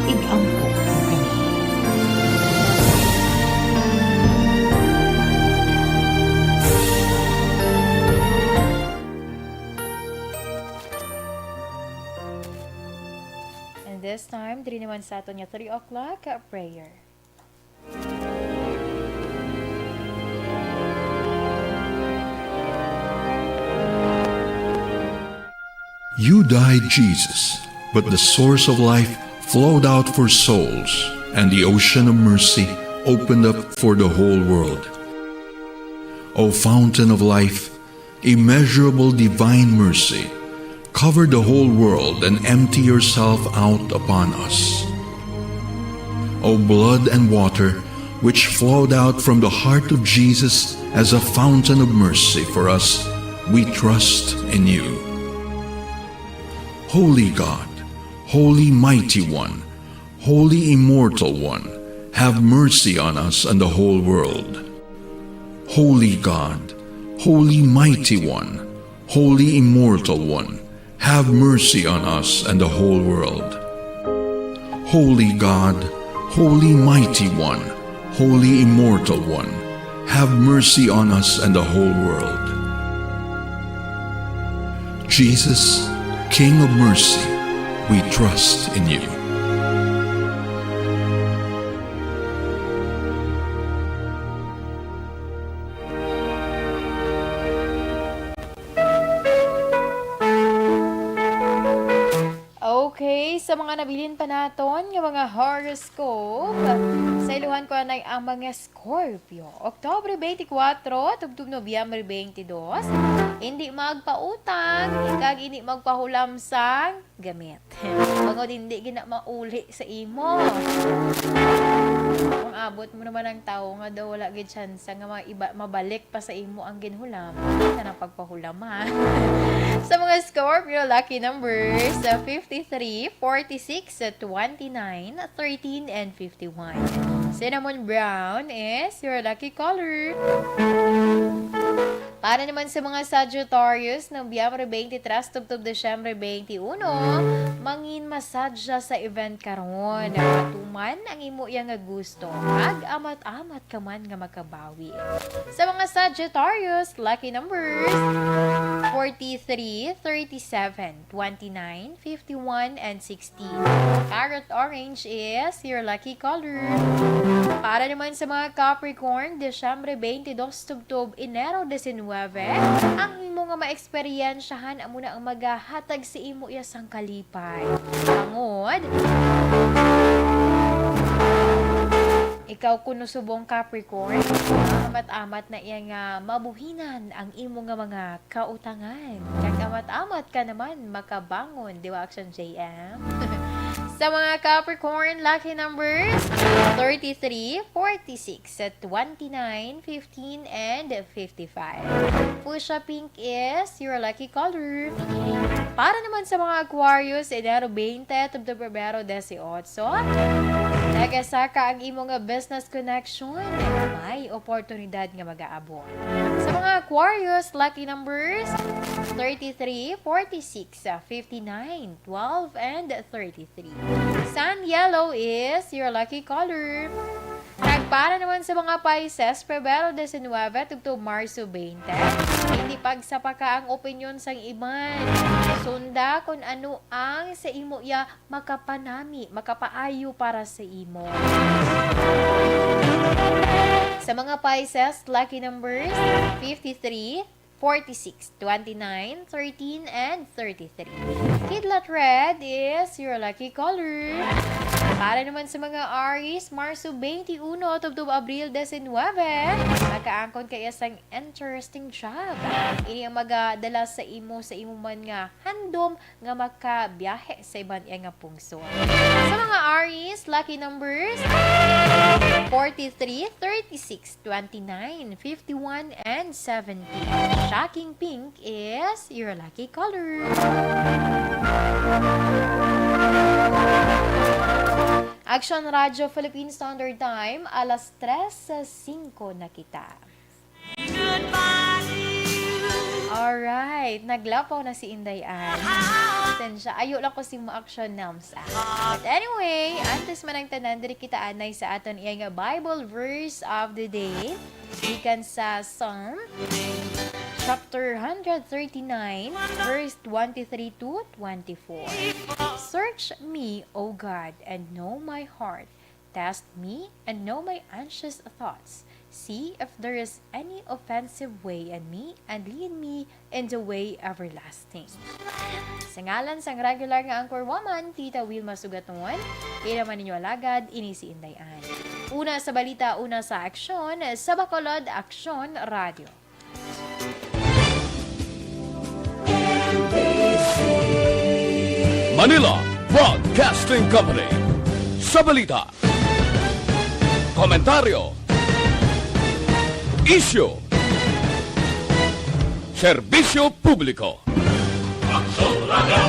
igampo mo kami. And this time, diri naman sa aton nga 3 o'clock prayer. You died, Jesus, but the source of life flowed out for souls, and the ocean of mercy opened up for the whole world. O fountain of life, immeasurable divine mercy, cover the whole world and empty yourself out upon us. O blood and water, which flowed out from the heart of Jesus as a fountain of mercy for us, we trust in you. Holy God, Holy Mighty One, Holy Immortal One, have mercy on us and the whole world. Holy God, Holy Mighty One, Holy Immortal One, have mercy on us and the whole world. Holy God, Holy Mighty One, Holy Immortal One, have mercy on us and the whole world. Jesus, King of mercy, we trust in you. Okay, sa mga nabilin pa naton nga mga horoscope, sa iluhan ko na ang mga Scorpio. Oktubre 24, tugtog Nobyembre 22, hindi magpautang, ikag hindi magpahulam sa gamit. Mga hindi gina mauli sa imo. Kung abot mo naman ang tao nga daw wala gid chance nga mabalik pa sa imo ang ginhulam, sa nang pagpahulam ha. Sa mga Scorpio, lucky numbers 53, 46, 29, 13, and 51. Cinnamon brown is your lucky color. Para naman sa mga Sagittarius, Nobyembre 23, tubtob Desyembre 21, mangin masadya sa event karon. Tuman ang imo yang nga gusto. Ag-amat-amat ka man nga makabawi. Sa mga Sagittarius, lucky numbers 43, 37, 29, 51, and 16. Parrot orange is your lucky color. Para naman sa mga Capricorn, Desyembre 22, tubtob Enero 19, ang imo nga maeksperiensyahan amo na ang magahatag sa imo iya sang kalipay. Tangod, ikaw kuno subong Capricorn, amat-amat na iya nga mabuhinan ang imo nga mga kautangan. Kag amat-amat ka naman makabangon, di ba Action JM? Sa mga Capricorn, lucky numbers 33, 46, 29, 15, and 55. Fuchsia pink is your lucky color. Para naman sa mga Aquarius, Enero 20, tubtob Pebrero 18, nagasaka ang imo nga business connection, may oportunidad nga mag-aabot. Sa mga Aquarius, lucky numbers 33, 46, 59, 12, and 33. Sun yellow is your lucky color. Para naman sa mga Pisces, Pebrero 19, tugtog Marso 20, hindi pagsapaka ang opinyon sang iban. Sunda kung ano ang sa imo ya makapanami, makapaayo para sa imo. Sa mga Pisces, lucky numbers 53, 46, 29, 13, and 33. Kidlat red is your lucky color. Para naman sa mga Aries, Marso 21, tubtob Abril 19, makaangkon kaya sang interesting job. Ini ang magadala sa imo man nga handom nga makabiyahe sa iban nga pungso. Sa mga Aries, lucky numbers 43, 36, 29, 51, and 70. Shocking pink is your lucky color. Action Radio Philippine Standard Time, alas 3:05 na kita. Alright, naglapaw na si Inday Ann. Sensya, ayo lang ko si ma-action nams. But anyway, antes man ang tanan, diri kita anay sa aton iya nga Bible verse of the day. Ikan sa Psalm chapter 139, verse 23 to 24. Search me, O God, and know my heart. Test me and know my anxious thoughts. See if there is any offensive way in me and lead me in the way everlasting. Sa ngalan sang regular nga anchor woman, Tita Wilma Sugatuan, inaman ninyo alagad, inisi Indayan. Una sa balita, una sa aksyon, sa Bacolod, Aksyon Radio. Manila Broadcasting Company. Sa balita, komentaryo, isyu, serbisyo publiko. Aksyon Radio.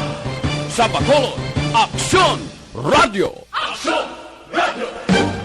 Sa Bacolod, Aksyon Radio. Aksyon Radio.